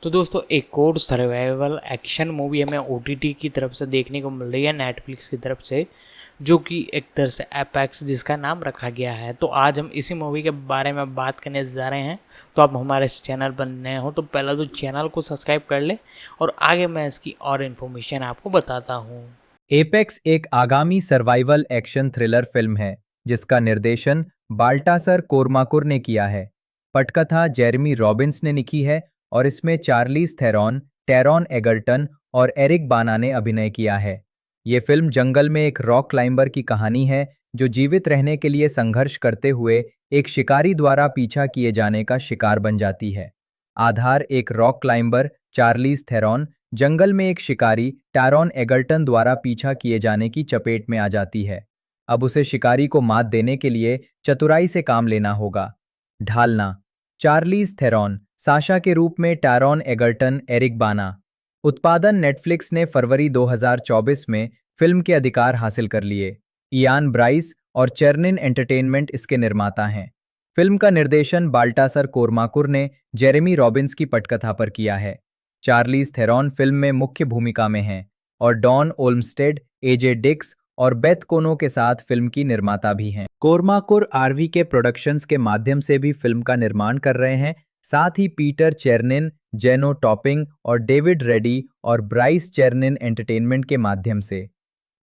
तो दोस्तों एक और सर्वाइवल एक्शन मूवी हमें ओटीटी की तरफ से देखने को मिल रही है, नेटफ्लिक्स की तरफ से, जो कि एक तरह से एपेक्स जिसका नाम रखा गया है। तो आज हम इसी मूवी के बारे में बात करने जा रहे हैं। तो आप हमारे इस चैनल पर नए हो तो पहले तो चैनल को सब्सक्राइब कर ले और आगे मैं इसकी और इन्फॉर्मेशन आपको बताता हूँ। एपेक्स एक आगामी सर्वाइवल एक्शन थ्रिलर फिल्म है जिसका निर्देशन बाल्टासर कोर्माकुर ने किया है। पटकथा जेरेमी रॉबिन्स ने लिखी है और इसमें चार्लीज थेरॉन, टैरॉन एगर्टन और एरिक बाना ने अभिनय किया है। ये फिल्म जंगल में एक रॉक क्लाइंबर की कहानी है जो जीवित रहने के लिए संघर्ष करते हुए एक शिकारी द्वारा पीछा किए जाने का शिकार बन जाती है। आधार एक रॉक क्लाइंबर चार्लीज थेरॉन जंगल में एक शिकारी टैरॉन एगर्टन द्वारा पीछा किए जाने की चपेट में आ जाती है। अब उसे शिकारी को मात देने के लिए चतुराई से काम लेना होगा। ढालना चार्लीज थेरॉन साशा के रूप में टैरॉन एगर्टन एरिक बाना। उत्पादन नेटफ्लिक्स ने फरवरी 2024 में फिल्म के अधिकार हासिल कर लिए। इयान ब्राइस और चेर्निन एंटरटेनमेंट इसके निर्माता हैं। फिल्म का निर्देशन बाल्टासर कोर्माकुर ने जेरेमी रॉबिन्स की पटकथा पर किया है। चार्लीज थेरॉन फिल्म में मुख्य भूमिका में हैं और डॉन ओल्मस्टेड, एजे डिक्स और बेथ कोनो के साथ फिल्म की निर्माता भी हैं। कोर्माकुर आरवी के प्रोडक्शंस के माध्यम से भी फिल्म का निर्माण कर रहे हैं। साथ ही पीटर चेर्निन, जेनो टॉपिंग और डेविड रेडी और ब्राइस चेर्निन एंटरटेनमेंट के माध्यम से।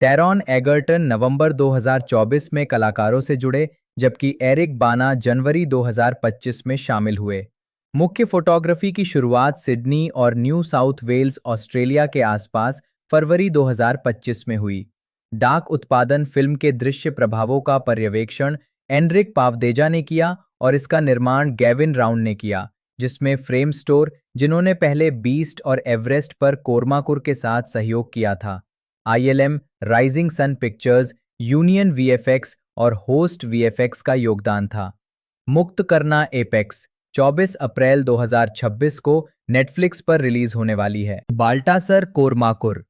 टैरॉन एगर्टन नवंबर 2024 में कलाकारों से जुड़े, जबकि एरिक बाना जनवरी 2025 में शामिल हुए। मुख्य फोटोग्राफी की शुरुआत सिडनी और न्यू साउथ वेल्स ऑस्ट्रेलिया के आसपास फरवरी 2025 में हुई। डाक उत्पादन फिल्म के दृश्य प्रभावों का पर्यवेक्षण एनरिक पावदेजा ने किया और इसका निर्माण गैविन राउंड ने किया, जिसमें फ्रेम स्टोर, जिन्होंने पहले बीस्ट और एवरेस्ट पर कोर्माकुर के साथ सहयोग किया था, ILM, Rising Sun Pictures, Union VFX और होस्ट वीएफएक्स का योगदान था। मुक्त करना एपेक्स 24 अप्रैल 2026 को नेटफ्लिक्स पर रिलीज होने वाली है। बाल्टासर कोर्माकुर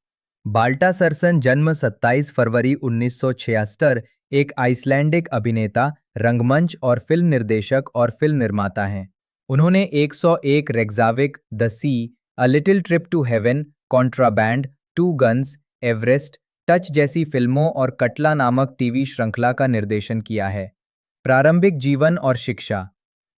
बाल्टासरसन जन्म 27 फरवरी 1976 एक आइसलैंडिक अभिनेता, रंगमंच और फिल्म निर्देशक और फिल्म निर्माता हैं। उन्होंने 101 Reykjavik, the sea, a little trip to heaven, contraband, two guns, Everest, touch जैसी फिल्मों और कटला नामक टीवी श्रृंखला का निर्देशन किया है। प्रारंभिक जीवन और शिक्षा।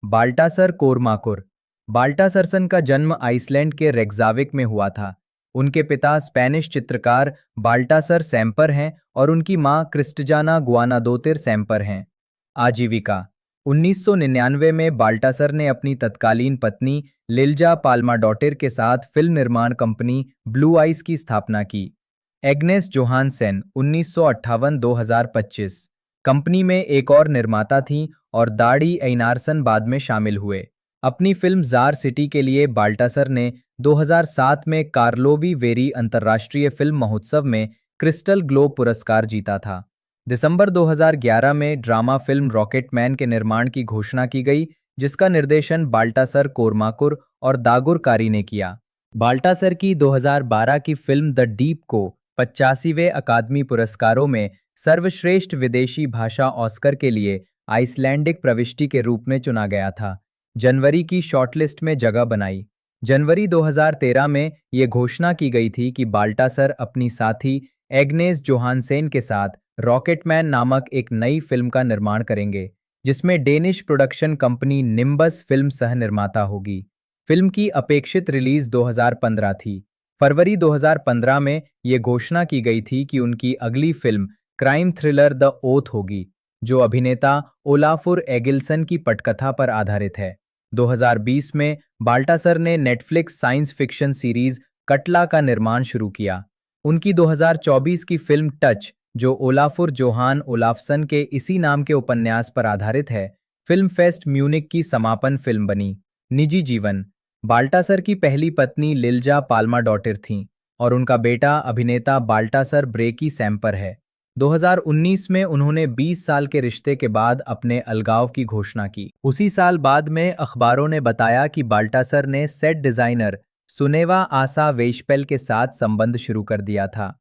बाल्टासर कोर्माकुर बाल्टासरसन का जन्म आइसलैंड के रेक्जाविक में हुआ था। उनके पिता स्पेनिश चित्रकार बाल्टासर सैम्पर हैं और उनकी मां क्रिस्टजाना गुआनादोतिर सैम्पर हैं। आजीविका 1999 में बाल्टासर ने अपनी तत्कालीन पत्नी लिल्जा पाल्माडोटिर के साथ फिल्म निर्माण कंपनी ब्लू आइस की स्थापना की। एग्नेस जोहानसेन 1958-2025 कंपनी में एक और निर्माता थीं और दाड़ी एइनारसन बाद में शामिल हुए। अपनी फिल्म जार सिटी के लिए बाल्टासर ने 2007 में कार्लोवी वेरी अंतर्राष्ट्रीय फिल्म महोत्सव में क्रिस्टल ग्लोब पुरस्कार जीता था। दिसंबर 2011 में ड्रामा फिल्म रॉकेटमैन के निर्माण की घोषणा की गई, जिसका निर्देशन बाल्टासर कोर्माकुर और दागुर कारी ने किया। बाल्टासर की 2012 की फिल्म द डीप को 85वें अकादमी पुरस्कारों में सर्वश्रेष्ठ विदेशी भाषा ऑस्कर के लिए आइसलैंडिक प्रविष्टि के रूप में चुना गया था। जनवरी की शॉर्टलिस्ट में जगह बनाई। जनवरी 2013 में ये घोषणा की गई थी कि बाल्टासर अपनी साथी एग्नेस जोहानसेन के साथ रॉकेटमैन नामक एक नई फिल्म का निर्माण करेंगे, जिसमें Danish production company nimbus film सह निर्माता होगी। फिल्म की अपेक्षित रिलीज 2015 थी। फरवरी 2015 में ये घोषणा की गई थी कि उनकी अगली film crime thriller the oath होगी, जो अभिनेता ओलाफुर एगिलसन की पटकथा पर आधारित है। 2020 में बाल्टासर ने नेटफ्लिक्स साइंस फिक्शन सीरीज कटला का निर्माण शुरू किया। उनकी 2024 की फिल्म टच, जो ओलाफुर जोहान ओलाफसन के इसी नाम के उपन्यास पर आधारित है, फिल्म फेस्ट म्यूनिक की समापन फिल्म बनी। निजी जीवन। बाल्टासर की पहली पत्नी लिल्जा पाल्माडोटिर थीं और उनका बेटा अभिनेता बाल्टासर ब्रेकी सैम्पर है। 2019 में उन्होंने 20 साल के रिश्ते के बाद अपने अलगाव की घोषणा की। उसी साल बाद में अखबारों ने बताया कि बाल्टासर ने सेट डिजाइनर सुनेवा आसा वेशपेल के साथ संबंध शुरू कर दिया था।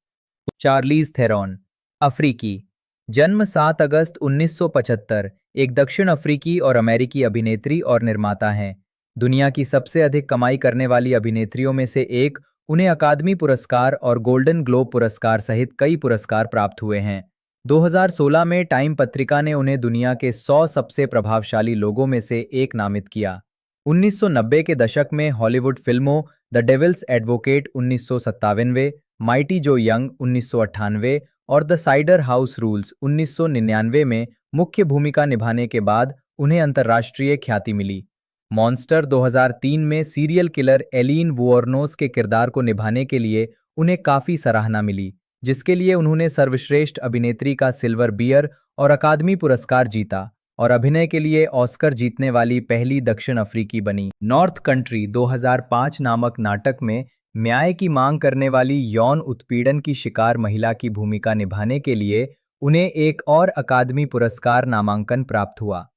चार्लीज थेरॉन, अफ्रीकी, जन्म 7 अगस्त 1975, एक दक्षिण अफ्रीकी और अमेरिकी अभिनेत्री और निर्माता हैं। दुनिया की सबसे अधिक कमाई करने वाली अभिनेत्रियों में से एक, उन्हें अकादमी पुरस्कार और गोल्डन ग्लोब पुरस्कार सहित कई पुरस्कार प्राप्त हुए हैं। 2016 में टाइम पत्रिका ने उन्हें दुनिया के 100 सबसे प्रभावशाली लोगों में से एक नामित किया। 1990 के दशक में हॉलीवुड फिल्मों द डेविल्स एडवोकेट 1957वें, माइटी जो यंग 1998 और द साइडर हाउस रूल्स 1999 में मुख्य भूमिका निभाने के बाद उन्हें अंतर्राष्ट्रीय ख्याति मिली। मॉन्स्टर 2003 में सीरियल किलर एलीन वुऑर्नोस के किरदार को निभाने के लिए उन्हें काफ़ी सराहना मिली, जिसके लिए उन्होंने सर्वश्रेष्ठ अभिनेत्री का सिल्वर बियर और अकादमी पुरस्कार जीता और अभिनय के लिए ऑस्कर जीतने वाली पहली दक्षिण अफ्रीकी बनी। नॉर्थ कंट्री 2005 नामक नाटक में न्याय की मांग करने वाली यौन उत्पीड़न की शिकार महिला की भूमिका निभाने के लिए उन्हें एक और अकादमी पुरस्कार नामांकन प्राप्त हुआ।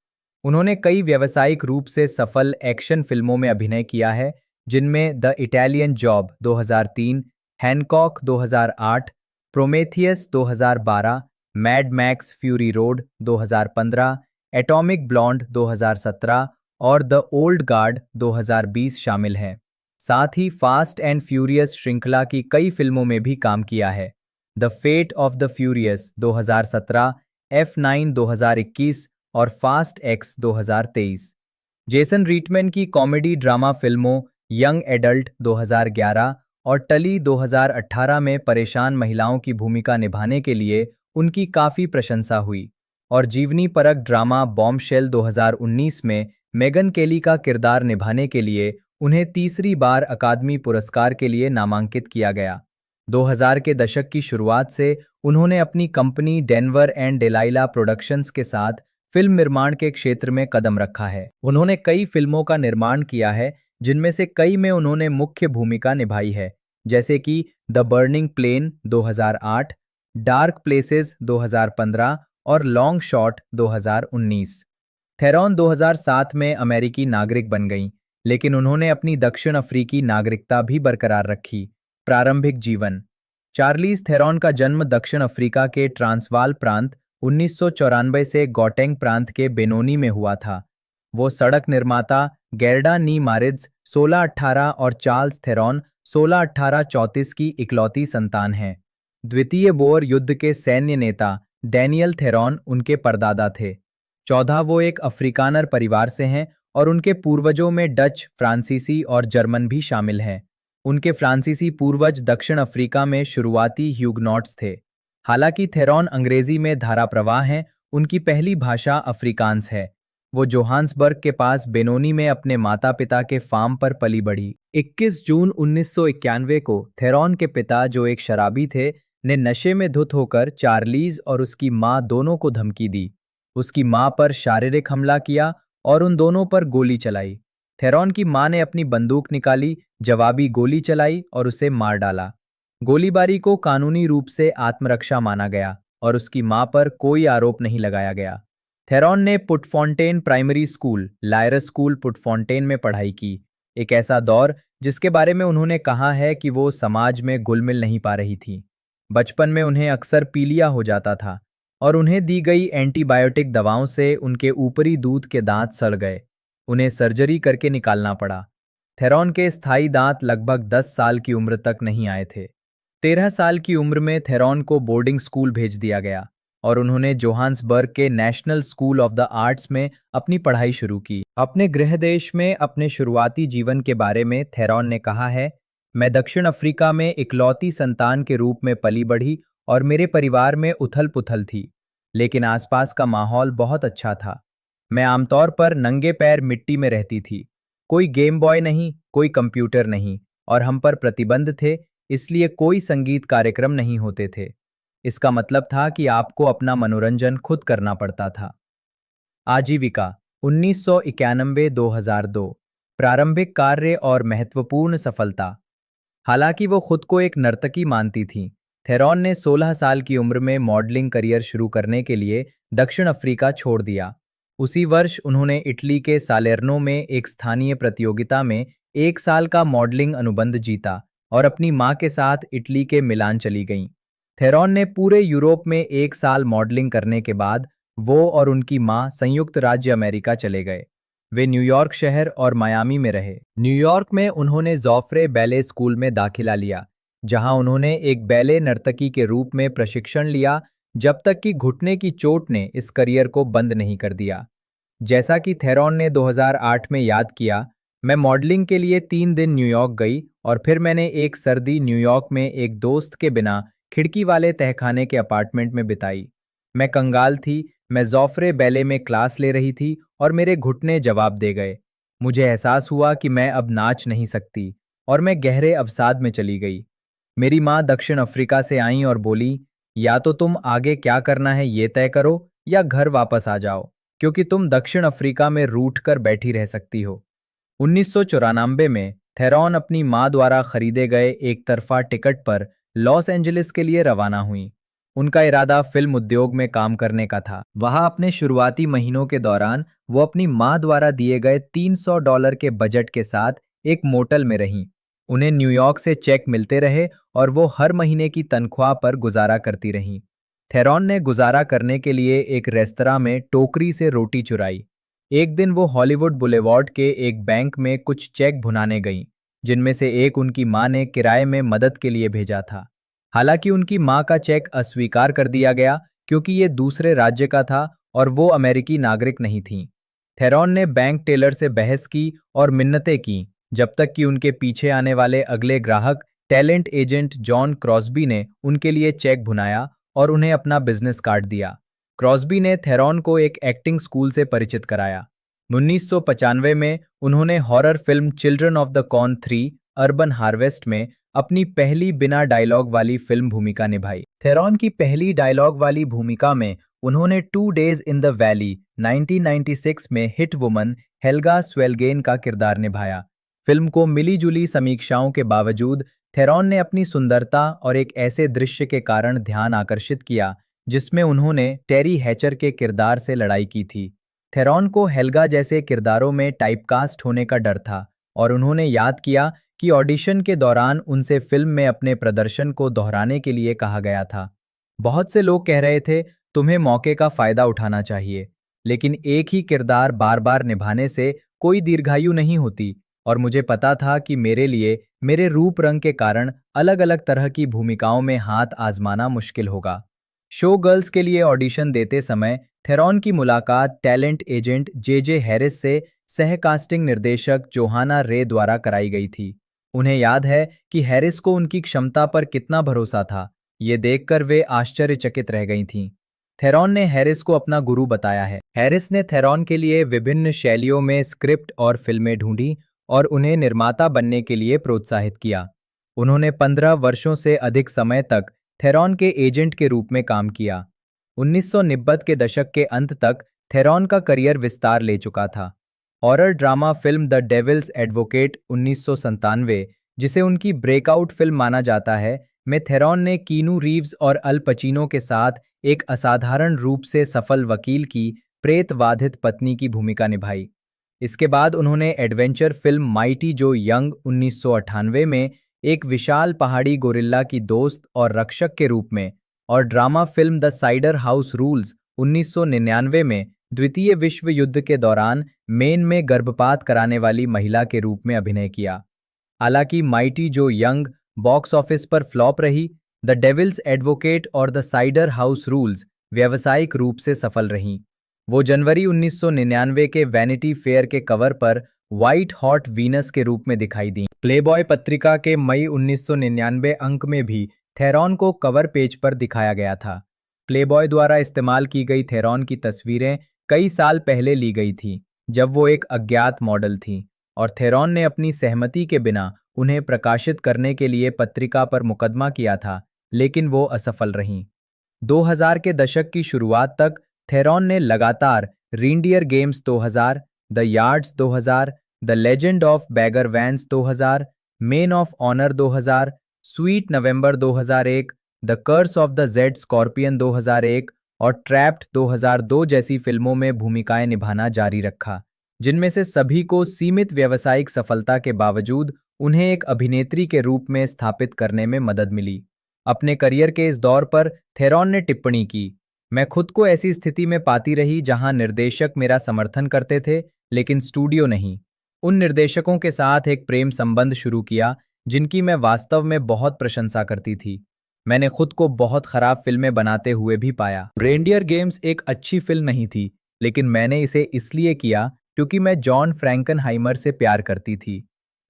उन्होंने कई व्यावसायिक रूप से सफल एक्शन फिल्मों में अभिनय किया है, जिनमें the Italian job 2003, Hancock 2008, Prometheus 2012, mad Max fury road 2015, atomic blonde 2017 और द ओल्ड गार्ड 2020 शामिल हैं। साथ ही फास्ट एंड फ्यूरियस श्रृंखला की कई फिल्मों में भी काम किया है। The fate of the furious 2017, F9 2021 और फास्ट एक्स 2023। जेसन रीटमैन की कॉमेडी ड्रामा फिल्मों यंग एडल्ट 2011 और टली 2018 में परेशान महिलाओं की भूमिका निभाने के लिए उनकी काफ़ी प्रशंसा हुई और जीवनी परक ड्रामा बॉम्बशेल 2019 में मेगन केली का किरदार निभाने के लिए उन्हें तीसरी बार अकादमी पुरस्कार के लिए नामांकित किया गया। 2000 के दशक की शुरुआत से उन्होंने अपनी कंपनी डेनवर एंड डेलाइला प्रोडक्शंस के साथ फिल्म निर्माण के क्षेत्र में कदम रखा है। उन्होंने कई फिल्मों का निर्माण किया है, जिनमें से कई में उन्होंने मुख्य भूमिका निभाई है, जैसे कि the burning plane 2008, dark places 2015 और लॉन्ग शॉट 2019। थेरॉन 2007 में अमेरिकी नागरिक बन गईं, लेकिन उन्होंने अपनी दक्षिण अफ्रीकी नागरिकता भी बरकरार रखी। प्रारंभिक जीवन। चार्लीज थेरॉन का जन्म दक्षिण अफ्रीका के ट्रांसवाल प्रांत 1994 से गौटेंग प्रांत के बेनोनी में हुआ था। वो सड़क निर्माता गेर्डा नी मारिड्स 1618 और चार्ल्स थेरॉन 1618-34 की इकलौती संतान हैं। द्वितीय बोअर युद्ध के सैन्य नेता डैनियल थेरॉन उनके परदादा थे। 14 वो एक अफ्रीकानर परिवार से हैं और उनके पूर्वजों में डच, फ्रांसीसी और जर्मन भी शामिल हैं। उनके फ्रांसीसी पूर्वज दक्षिण अफ्रीका में शुरुआती ह्यूगनॉट्स थे। हालांकि थेरॉन अंग्रेजी में धाराप्रवाह हैं, उनकी पहली भाषा अफ्रीकांस है। वो जोहान्सबर्ग के पास बेनोनी में अपने माता पिता के फार्म पर पली बढ़ी। 21 जून 1991 को थेरॉन के पिता, जो एक शराबी थे, ने नशे में धुत होकर चार्लीज और उसकी मां दोनों को धमकी दी। उसकी मां पर शारीरिक हमला किया और उन दोनों पर गोली चलाई। थेरॉन की मां ने अपनी बंदूक निकाली, जवाबी गोली चलाई और उसे मार डाला। गोलीबारी को कानूनी रूप से आत्मरक्षा माना गया और उसकी मां पर कोई आरोप नहीं लगाया गया। थेरॉन ने पुटफॉन्टेन प्राइमरी स्कूल, लायरस स्कूल पुटफॉन्टेन में पढ़ाई की, एक ऐसा दौर जिसके बारे में उन्होंने कहा है कि वो समाज में घुल मिल नहीं पा रही थी। बचपन में उन्हें अक्सर पीलिया हो जाता था और उन्हें दी गई एंटीबायोटिक दवाओं से उनके ऊपरी दूध के दांत सड़ गए। उन्हें सर्जरी करके निकालना पड़ा। थेरॉन के स्थायी दांत लगभग 10 साल की उम्र तक नहीं आए थे। 13 साल की उम्र में थेरॉन को बोर्डिंग स्कूल भेज दिया गया और उन्होंने जोहान्सबर्ग के national school of the arts में अपनी पढ़ाई शुरू की। अपने गृह देश में अपने शुरुआती जीवन के बारे में थेरॉन ने कहा है, मैं दक्षिण अफ्रीका में इकलौती संतान के रूप में पली बढ़ी और मेरे परिवार में उथल पुथल थी, लेकिन आसपास का माहौल बहुत अच्छा था। मैं आमतौर पर नंगे पैर मिट्टी में रहती थी। कोई गेम बॉय नहीं, कोई कंप्यूटर नहीं और हम पर प्रतिबंध थे, इसलिए कोई संगीत कार्यक्रम नहीं होते थे। इसका मतलब था कि आपको अपना मनोरंजन खुद करना पड़ता था। आजीविका 1991-2002। प्रारंभिक कार्य और महत्वपूर्ण सफलता। हालांकि वो खुद को एक नर्तकी मानती थीं, थेरॉन ने 16 साल की उम्र में मॉडलिंग करियर शुरू करने के लिए दक्षिण अफ्रीका छोड़ दिया। उसी वर्ष उन्होंने इटली के सालेर्नो में एक स्थानीय प्रतियोगिता में 1 साल का मॉडलिंग अनुबंध जीता और अपनी मां के साथ इटली के मिलान चली गईं। थेरॉन ने पूरे यूरोप में 1 साल मॉडलिंग करने के बाद वो और उनकी मां संयुक्त राज्य अमेरिका चले गए। वे न्यूयॉर्क शहर और मायामी में रहे। न्यूयॉर्क में उन्होंने जॉफ्रे बैले स्कूल में दाखिला लिया, जहां उन्होंने एक बैले नर्तकी के रूप में प्रशिक्षण लिया, जब तक कि घुटने की चोट ने इस करियर को बंद नहीं कर दिया। जैसा कि थेरॉन ने 2008 में याद किया, मैं मॉडलिंग के लिए 3 दिन न्यूयॉर्क गई और फिर मैंने एक सर्दी न्यूयॉर्क में एक दोस्त के बिना खिड़की वाले तहखाने के अपार्टमेंट में बिताई। मैं कंगाल थी, मैं जॉफ्रे बैले में क्लास ले रही थी और मेरे घुटने जवाब दे गए। मुझे एहसास हुआ कि मैं अब नाच नहीं सकती और मैं गहरे अवसाद में चली गई। मेरी माँ दक्षिण अफ्रीका से आईं और बोली, या तो तुम आगे क्या करना है ये तय करो या घर वापस आ जाओ, क्योंकि तुम दक्षिण अफ्रीका में रूठ कर बैठी रह सकती हो। 1994 में थेरॉन अपनी मां द्वारा खरीदे गए एक तरफा टिकट पर लॉस एंजलिस के लिए रवाना हुई। उनका इरादा फिल्म उद्योग में काम करने का था। वहां अपने शुरुआती महीनों के दौरान वो अपनी मां द्वारा दिए गए $300 के बजट के साथ एक मोटल में रहीं। उन्हें न्यूयॉर्क से चेक मिलते रहे और वो हर महीने की तनख्वाह पर गुजारा करती रहीं। थेरॉन ने गुजारा करने के लिए एक रेस्तरां में टोकरी से रोटी चुराई। एक दिन वो हॉलीवुड बुलेवार्ड के एक बैंक में कुछ चेक भुनाने गईं, जिनमें से एक उनकी मां ने किराए में मदद के लिए भेजा था। हालांकि उनकी मां का चेक अस्वीकार कर दिया गया, क्योंकि ये दूसरे राज्य का था और वो अमेरिकी नागरिक नहीं थीं। थेरॉन ने बैंक टेलर से बहस की और मिन्नतें की, जब तक कि उनके पीछे आने वाले अगले ग्राहक टैलेंट एजेंट जॉन क्रॉस्बी ने उनके लिए चेक भुनाया और उन्हें अपना बिजनेस कार्ड दिया। क्रॉस्बी ने थेरॉन को एक एक्टिंग स्कूल से परिचित कराया। 1995 में उन्होंने horror film children of the corn 3 urban harvest में अपनी पहली बिना डायलॉग वाली फिल्म भूमिका निभाई। थेरॉन की पहली डायलॉग वाली भूमिका में उन्होंने 2 डेज इन द वैली 1996 में हिट वुमन हेल्गा स्वेल्गेन का किरदार निभाया। फिल्म को मिली-जुली समीक्षाओं के बावजूद थेरॉन ने अपनी सुंदरता और एक ऐसे दृश्य के कारण ध्यान आकर्षित किया, जिसमें उन्होंने टेरी हैचर के किरदार से लड़ाई की थी। थेरॉन को हेल्गा जैसे किरदारों में टाइपकास्ट होने का डर था और उन्होंने याद किया कि ऑडिशन के दौरान उनसे फिल्म में अपने प्रदर्शन को दोहराने के लिए कहा गया था। बहुत से लोग कह रहे थे, तुम्हें मौके का फायदा उठाना चाहिए, लेकिन एक ही किरदार बार-बार निभाने से कोई दीर्घायु नहीं होती और मुझे पता था कि मेरे लिए मेरे रूप रंग के कारण अलग-अलग तरह की भूमिकाओं में हाथ आजमाना मुश्किल होगा। शो गर्ल्स के लिए ऑडिशन देते समय थेरॉन की मुलाकात टैलेंट एजेंट जे हैरिस से सह कास्टिंग निर्देशक जोहाना रे द्वारा कराई गई थी। उन्हें याद है कि हैरिस को उनकी क्षमता पर कितना भरोसा था। ये देखकर वे आश्चर्यचकित रह गई थीं। थेरॉन ने हैरिस को अपना गुरु बताया है। हैरिस ने थेरॉन के लिए विभिन्न शैलियों में स्क्रिप्ट और फिल्में ढूंढी और उन्हें निर्माता बनने के लिए प्रोत्साहित किया। उन्होंने 15 वर्षों से अधिक समय तक थेरॉन के एजेंट के रूप में काम किया। 1990 के दशक के अंत तक थेरॉन का करियर विस्तार ले चुका था। Horror drama film the devil's advocate 1997, जिसे उनकी ब्रेकआउट फिल्म माना जाता है, में थेरॉन ने कीनू रीव्स और अल पचीनो के साथ एक असाधारण रूप से सफल वकील की प्रेतवाधित पत्नी की भूमिका निभाई। इसके बाद उन्होंने एडवेंचर फिल्म माइटी जो यंग 1998 में एक विशाल पहाड़ी गोरिल्ला की दोस्त और रक्षक के रूप में और drama film the cider house rules 1999 में द्वितीय विश्व युद्ध के दौरान मेन में गर्भपात कराने वाली महिला के रूप में अभिनय किया। हालांकि माइटी जो यंग बॉक्स ऑफिस पर फ्लॉप रही, द डेविल्स एडवोकेट और द साइडर हाउस रूल्स व्यावसायिक रूप से सफल रहीं। वो जनवरी 1999 के वैनिटी फेयर के कवर पर व्हाइट हॉट वीनस के रूप में दिखाई दी। प्लेबॉय पत्रिका के मई 1999 अंक में भी थेरॉन को कवर पेज पर दिखाया गया था। प्लेबॉय द्वारा इस्तेमाल की गई थेरॉन की तस्वीरें कई साल पहले ली गई थीं, जब वो एक अज्ञात मॉडल थीं, और थेरॉन ने अपनी सहमति के बिना उन्हें प्रकाशित करने के लिए पत्रिका पर मुकदमा किया था, लेकिन वो असफल रहीं। 2000 के दशक की शुरुआत तक थेरॉन ने लगातार Reindeer Games 2000, The Yards 2000, The Legend of Bagger Vance 2000, Men of Honor 2000, Sweet November 2001, The Curse of the Jade Scorpion 2001 और ट्रैप्ड 2002 जैसी फिल्मों में भूमिकाएं निभाना जारी रखा, जिनमें से सभी को सीमित व्यावसायिक सफलता के बावजूद उन्हें एक अभिनेत्री के रूप में स्थापित करने में मदद मिली। अपने करियर के इस दौर पर थेरॉन ने टिप्पणी की, मैं खुद को ऐसी स्थिति में पाती रही जहां निर्देशक मेरा समर्थन करते थे, लेकिन स्टूडियो नहीं। उन निर्देशकों के साथ एक प्रेम संबंध शुरू किया जिनकी मैं वास्तव में बहुत प्रशंसा करती थी। मैंने खुद को बहुत खराब फिल्में बनाते हुए भी पाया। रेंडियर गेम्स एक अच्छी फिल्म नहीं थी, लेकिन मैंने इसे इसलिए किया क्योंकि मैं जॉन फ्रैंकनहाइमर से प्यार करती थी।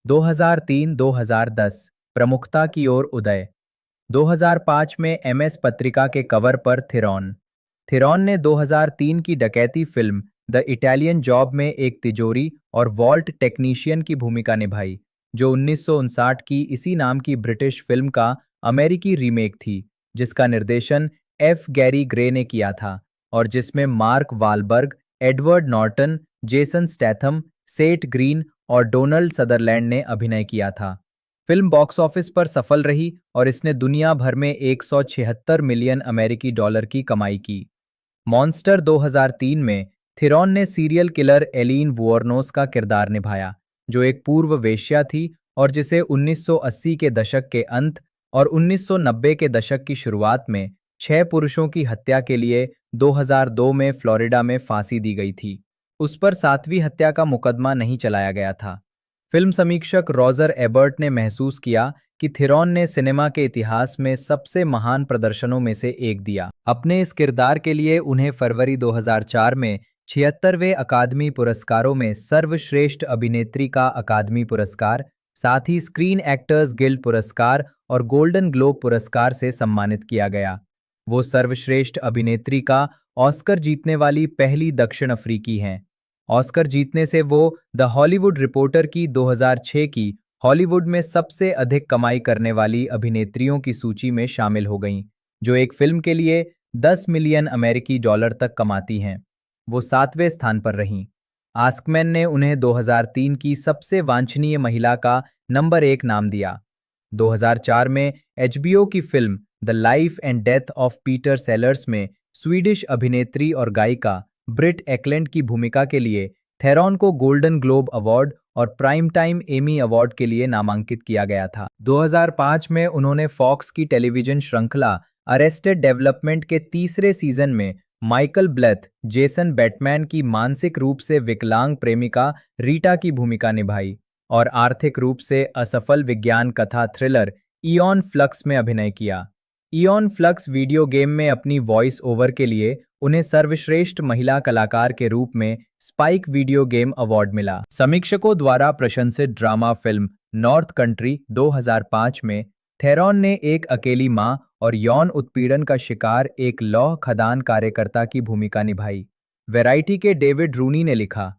2003-2010 प्रमुखता की ओर उदय। 2005 में एमएस पत्रिका के कवर पर थिरॉन। थिरॉन ने 2003 की डकैती फिल्म द इटालियन जॉब में एक तिजोरी और वॉल्ट टेक्नीशियन की भूमिका निभाई, जो 1959 की इसी नाम की ब्रिटिश फिल्म का अमेरिकी रीमेक थी, जिसका निर्देशन एफ गैरी ग्रे ने किया था और जिसमें Mark Wahlberg, Edward Norton, Jason Statham, Seth Green और डोनाल्ड सदरलैंड ने अभिनय किया था। फिल्म बॉक्स ऑफिस पर सफल रही और इसने दुनिया भर में 176 मिलियन अमेरिकी डॉलर की कमाई की। मॉन्स्टर 2003 में थिरॉन ने सीरियल किलर एलीन वुओरनोस का किरदार निभाया, जो एक पूर्व वेश्या थी और जिसे 1980 के दशक के अंत और 1990 के दशक की शुरुआत में 6 पुरुषों की हत्या के लिए 2002 में फ्लोरिडा में फांसी दी गई थी। उस पर 7वीं हत्या का मुकदमा नहीं चलाया गया था। फिल्म समीक्षक रॉजर एबर्ट ने महसूस किया कि थिरॉन ने सिनेमा के इतिहास में सबसे महान प्रदर्शनों में से एक दिया। अपने इस किरदार के लिए उन्हें फरवरी 2004 में 76वें अकादमी पुरस्कारों में सर्वश्रेष्ठ अभिनेत्री का अकादमी पुरस्कार, साथ ही स्क्रीन एक्टर्स गिल्ड पुरस्कार और गोल्डन ग्लोब पुरस्कार से सम्मानित किया गया। वो सर्वश्रेष्ठ अभिनेत्री का ऑस्कर जीतने वाली पहली दक्षिण अफ्रीकी हैं। ऑस्कर जीतने से वो द हॉलीवुड रिपोर्टर की 2006 की हॉलीवुड में सबसे अधिक कमाई करने वाली अभिनेत्रियों की सूची में शामिल हो गईं, जो एक फिल्म के लिए 10 मिलियन अमेरिकी डॉलर तक कमाती हैं। वो 7वें स्थान पर रहीं। आस्कमैन ने उन्हें 2003 की सबसे वांछनीय महिला का नंबर 1 नाम दिया। 2004 में एचबीओ की film the life and death of Peter sellers में स्वीडिश अभिनेत्री और गायिका ब्रिट एक्लैंड की भूमिका के लिए थेरॉन को गोल्डन ग्लोब अवार्ड और प्राइम टाइम एमी अवार्ड के लिए नामांकित किया गया था। 2005 में उन्होंने फॉक्स की टेलीविजन श्रृंखला अरेस्टेड डेवलपमेंट के तीसरे सीजन में माइकल ब्लेथ, जेसन बैटमैन की मानसिक रूप से विकलांग प्रेमिका रीटा की भूमिका निभाई और आर्थिक रूप से असफल विज्ञान कथा थ्रिलर इयॉन फ्लक्स में अभिनय किया। इयॉन फ्लक्स वीडियो गेम में अपनी वॉइस ओवर के लिए उन्हें सर्वश्रेष्ठ महिला कलाकार के रूप में स्पाइक वीडियो गेम अवार्ड मिला। समीक्षकों द्वारा प्रशंसित ड्रामा फिल्म नॉर्थ कंट्री 2005 में थेरॉन ने एक अकेली मां और यौन उत्पीड़न का शिकार एक लौह खदान कार्यकर्ता की भूमिका निभाई। वैरायटी के डेविड रूनी ने लिखा,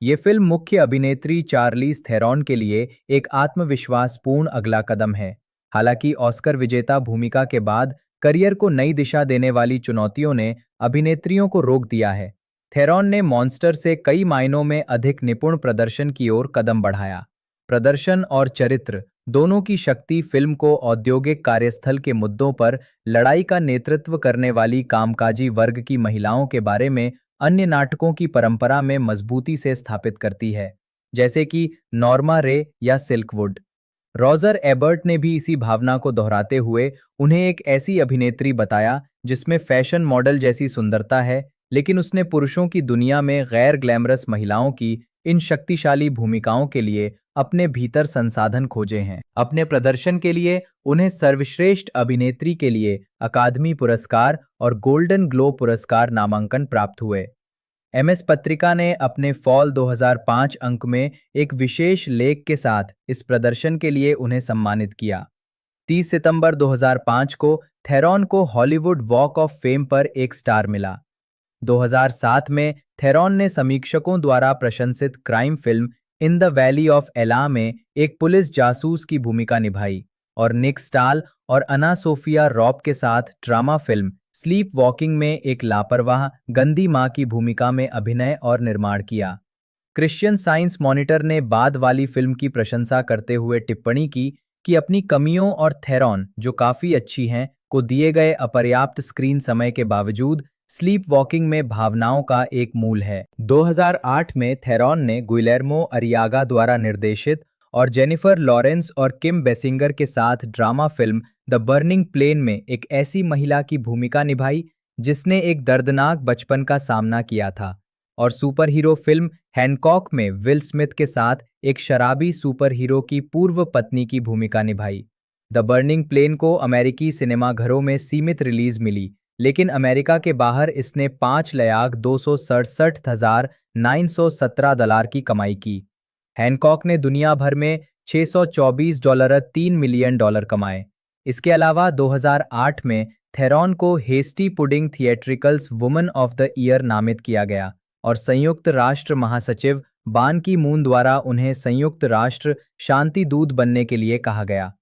ये फिल्म मुख्य अभिनेत्री चार्लीज थेरॉन के लिए एक आत्मविश्वासपूर्ण अगला कदम है। हालांकि ऑस्कर विजेता भूमिका के बाद करियर को नई दिशा देने वाली चुनौतियों ने अभिनेत्रियों को रोक दिया है। थेरॉन ने मॉन्स्टर से कई मायनों में अधिक निपुण प्रदर्शन की ओर कदम बढ़ाया। प्रदर्शन और चरित्र दोनों की शक्ति फिल्म को औद्योगिक कार्यस्थल के मुद्दों पर लड़ाई का नेतृत्व करने वाली कामकाजी वर्ग की महिलाओं के बारे में अन्य नाटकों की परंपरा में मजबूती से स्थापित करती है, जैसे कि नॉर्मा रे या सिल्कवुड। रॉजर एबर्ट ने भी इसी भावना को दोहराते हुए उन्हें एक ऐसी अभिनेत्री बताया जिसमें फैशन मॉडल जैसी सुंदरता है, लेकिन उसने पुरुषों की दुनिया में गैर ग्लैमरस महिलाओं की इन शक्तिशाली भूमिकाओं के लिए अपने भीतर संसाधन खोजे हैं। अपने प्रदर्शन के लिए उन्हें सर्वश्रेष्ठ अभिनेत्री के लिए अकादमी पुरस्कार और गोल्डन ग्लोब पुरस्कार नामांकन प्राप्त हुए। एमएस पत्रिका ने अपने फॉल 2005 अंक में एक विशेष लेख के साथ इस प्रदर्शन के लिए उन्हें सम्मानित किया। 30 सितंबर 2005 को थेरॉन को हॉलीवुड वॉक ऑफ फेम पर एक स्टार मिला। 2007 में थेरॉन ने समीक्षकों द्वारा प्रशंसित crime film in the valley of एला में एक पुलिस जासूस की भूमिका निभाई और निक स्टाल और अना सोफिया रॉब के साथ ड्रामा फिल्म स्लीप वॉकिंग में एक लापरवाह गंदी मां की भूमिका में अभिनय और निर्माण किया। क्रिश्चियन साइंस मॉनिटर ने बाद वाली फिल्म की प्रशंसा करते हुए टिप्पणी की कि अपनी कमियों और थेरॉन, जो काफी अच्छी हैं, को दिए गए अपर्याप्त स्क्रीन समय के बावजूद स्लीप वॉकिंग में भावनाओं का एक मूल है। 2008 में थेरॉन ने गुइलेर्मो अरियागा द्वारा निर्देशित और जेनिफर लॉरेंस और किम बेसिंगर के साथ drama film the burning plane में एक ऐसी महिला की भूमिका निभाई जिसने एक दर्दनाक बचपन का सामना किया था, और सुपर हीरो फिल्म हैनकॉक में विल स्मिथ के साथ एक शराबी सुपर हीरो की पूर्व पत्नी की भूमिका निभाई। द बर्निंग प्लेन को अमेरिकी सिनेमाघरों में सीमित रिलीज मिली, लेकिन अमेरिका के बाहर इसने $5,267,917 की कमाई की। हैनकॉक ने दुनिया भर में $624 $3 मिलियन कमाए। इसके अलावा 2008 में थेरॉन को Hasty Pudding Theatricals Woman of the Year नामित किया गया और संयुक्त राष्ट्र महासचिव बान की मून द्वारा उन्हें संयुक्त राष्ट्र शांति दूत बनने के लिए कहा गया।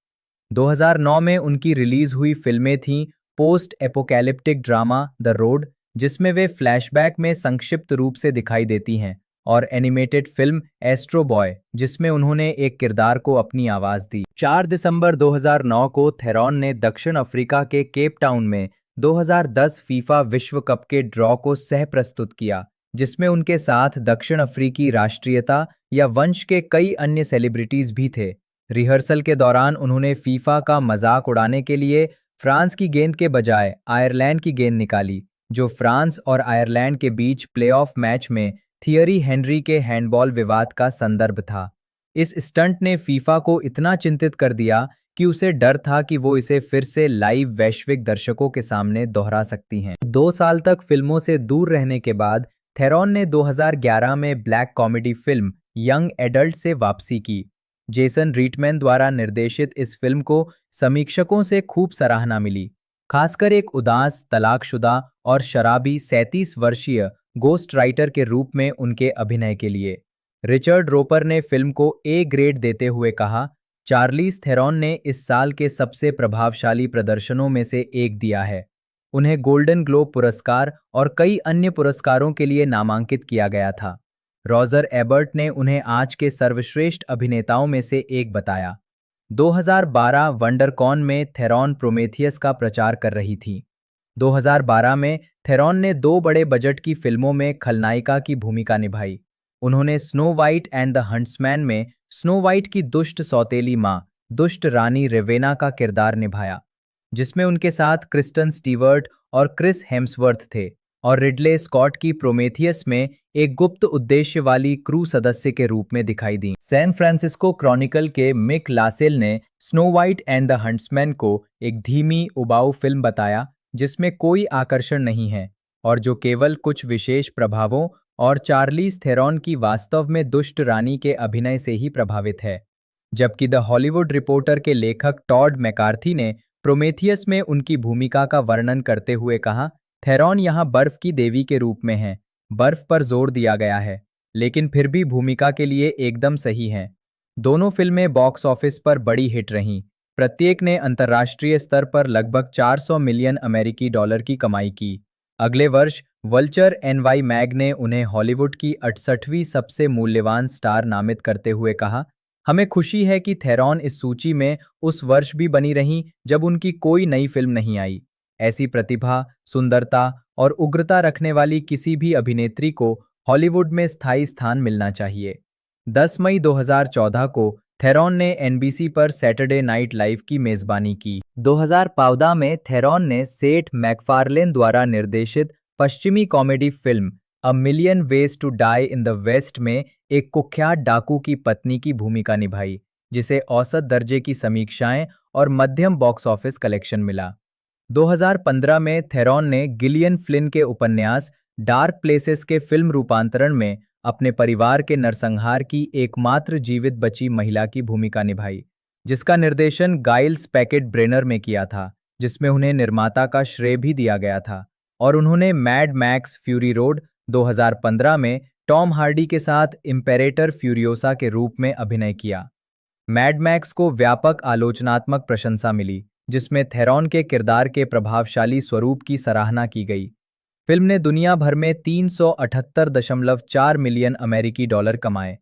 2009 में उनकी रिलीज हुई फिल्में थीं post apocalyptic drama the road, जिसमें वे फ्लैशबैक में संक्षिप्त रूप से दिखाई देती हैं, और एनिमेटेड फिल्म एस्ट्रो बॉय, जिसमें उन्होंने एक किरदार को अपनी आवाज दी। 4 दिसंबर 2009 को थेरॉन ने दक्षिण अफ्रीका के केप टाउन में 2010 फीफा विश्व कप के ड्रॉ को सह प्रस्तुत किया, जिसमें उनके साथ दक्षिण अफ्रीकी राष्ट्रीयता या वंश के कई अन्य सेलिब्रिटीज भी थे। रिहर्सल के दौरान उन्होंने फीफा का मजाक उड़ाने के लिए फ्रांस की गेंद के बजाय आयरलैंड की गेंद निकाली, जो फ्रांस और आयरलैंड के बीच प्लेऑफ मैच में थियरी हेनरी के हैंडबॉल विवाद का संदर्भ था। इस स्टंट ने फीफा को इतना चिंतित कर दिया कि उसे डर था कि वो इसे फिर से लाइव वैश्विक दर्शकों के सामने दोहरा सकती हैं। 2 साल तक फिल्मों से दूर रहने के बाद थेरॉन ने 2011 में black comedy film young adult से वापसी की। जेसन रीटमैन द्वारा निर्देशित इस फिल्म को समीक्षकों से खूब सराहना मिली, खासकर एक उदास, तलाकशुदा और शराबी 37 वर्षीय गोस्ट राइटर के रूप में उनके अभिनय के लिए। रिचर्ड रोपर ने फिल्म को ए ग्रेड देते हुए कहा, चार्लीज थेरॉन ने इस साल के सबसे प्रभावशाली प्रदर्शनों में से एक दिया है। उन्हें गोल्डन ग्लोब पुरस्कार और कई अन्य पुरस्कारों के लिए नामांकित किया गया था। रॉजर एबर्ट ने उन्हें आज के सर्वश्रेष्ठ अभिनेताओं में से एक बताया। 2012 वंडरकॉन में थेरॉन प्रोमेथियस का प्रचार कर रही थी। 2012 में थेरॉन ने 2 बड़े बजट की फिल्मों में खलनायिका की भूमिका निभाई। उन्होंने snow white and the huntsman में स्नो वाइट की दुष्ट सौतेली मां, दुष्ट रानी रेवेना का किरदार निभाया, जिसमें उनके साथ क्रिस्टन स्टीवर्ट और क्रिस हेम्सवर्थ थे, और रिडले स्कॉट की प्रोमेथियस में एक गुप्त उद्देश्य वाली क्रू सदस्य के रूप में दिखाई दी। सैन फ्रांसिस्को क्रॉनिकल के मिक लासेल ने snow white and the huntsman को एक धीमी, उबाऊ फिल्म बताया जिसमें कोई आकर्षण नहीं है और जो केवल कुछ विशेष प्रभावों और चार्लीज थेरॉन की वास्तव में दुष्ट रानी के अभिनय से ही प्रभावित है। जबकि द हॉलीवुड रिपोर्टर के लेखक टॉड मैकार्थी ने प्रोमेथियस में उनकी भूमिका का वर्णन करते हुए कहा, थेरॉन यहाँ बर्फ की देवी के रूप में है। बर्फ पर जोर दिया गया है, लेकिन फिर भी भूमिका के लिए एकदम सही हैं। दोनों फिल्में बॉक्स ऑफिस पर बड़ी हिट रहीं। प्रत्येक ने अंतर्राष्ट्रीय स्तर पर लगभग 400 मिलियन अमेरिकी डॉलर की कमाई की। अगले वर्ष वल्चर एनवाई मैग ने उन्हें हॉलीवुड की 68वीं सबसे मूल्यवान स्टार नामित करते हुए कहा, हमें खुशी है कि थेरॉन इस सूची में उस वर्ष भी बनी रहीं जब उनकी कोई नई फिल्म नहीं आई। ऐसी प्रतिभा, सुंदरता और उग्रता रखने वाली किसी भी अभिनेत्री को हॉलीवुड में स्थायी स्थान मिलना चाहिए। 10 मई 2014 को थेरॉन ने एनबीसी पर सैटरडे नाइट लाइव की मेजबानी की। 2014 में थेरॉन ने सेठ मैकफार्लेन द्वारा निर्देशित पश्चिमी comedy film a million ways to die in the west में एक कुख्यात डाकू की पत्नी की भूमिका निभाई, जिसे औसत दर्जे की समीक्षाएं और मध्यम बॉक्स ऑफिस कलेक्शन मिला। 2015 में थेरॉन ने गिलियन फ्लिन के उपन्यास डार्क प्लेसेस के फिल्म रूपांतरण में अपने परिवार के नरसंहार की एकमात्र जीवित बची महिला की भूमिका निभाई, जिसका निर्देशन गाइल्स पैकेट ब्रेनर में किया था, जिसमें उन्हें निर्माता का श्रेय भी दिया गया था। और उन्होंने मैड मैक्स फ्यूरी रोड 2015 में टॉम हार्डी के साथ इम्पेरेटर फ्यूरियोसा के रूप में अभिनय किया। मैड मैक्स को व्यापक आलोचनात्मक प्रशंसा मिली, जिसमें थेरॉन के किरदार के प्रभावशाली स्वरूप की सराहना की गई। फिल्म ने दुनिया भर में 378.4 मिलियन अमेरिकी डॉलर कमाए।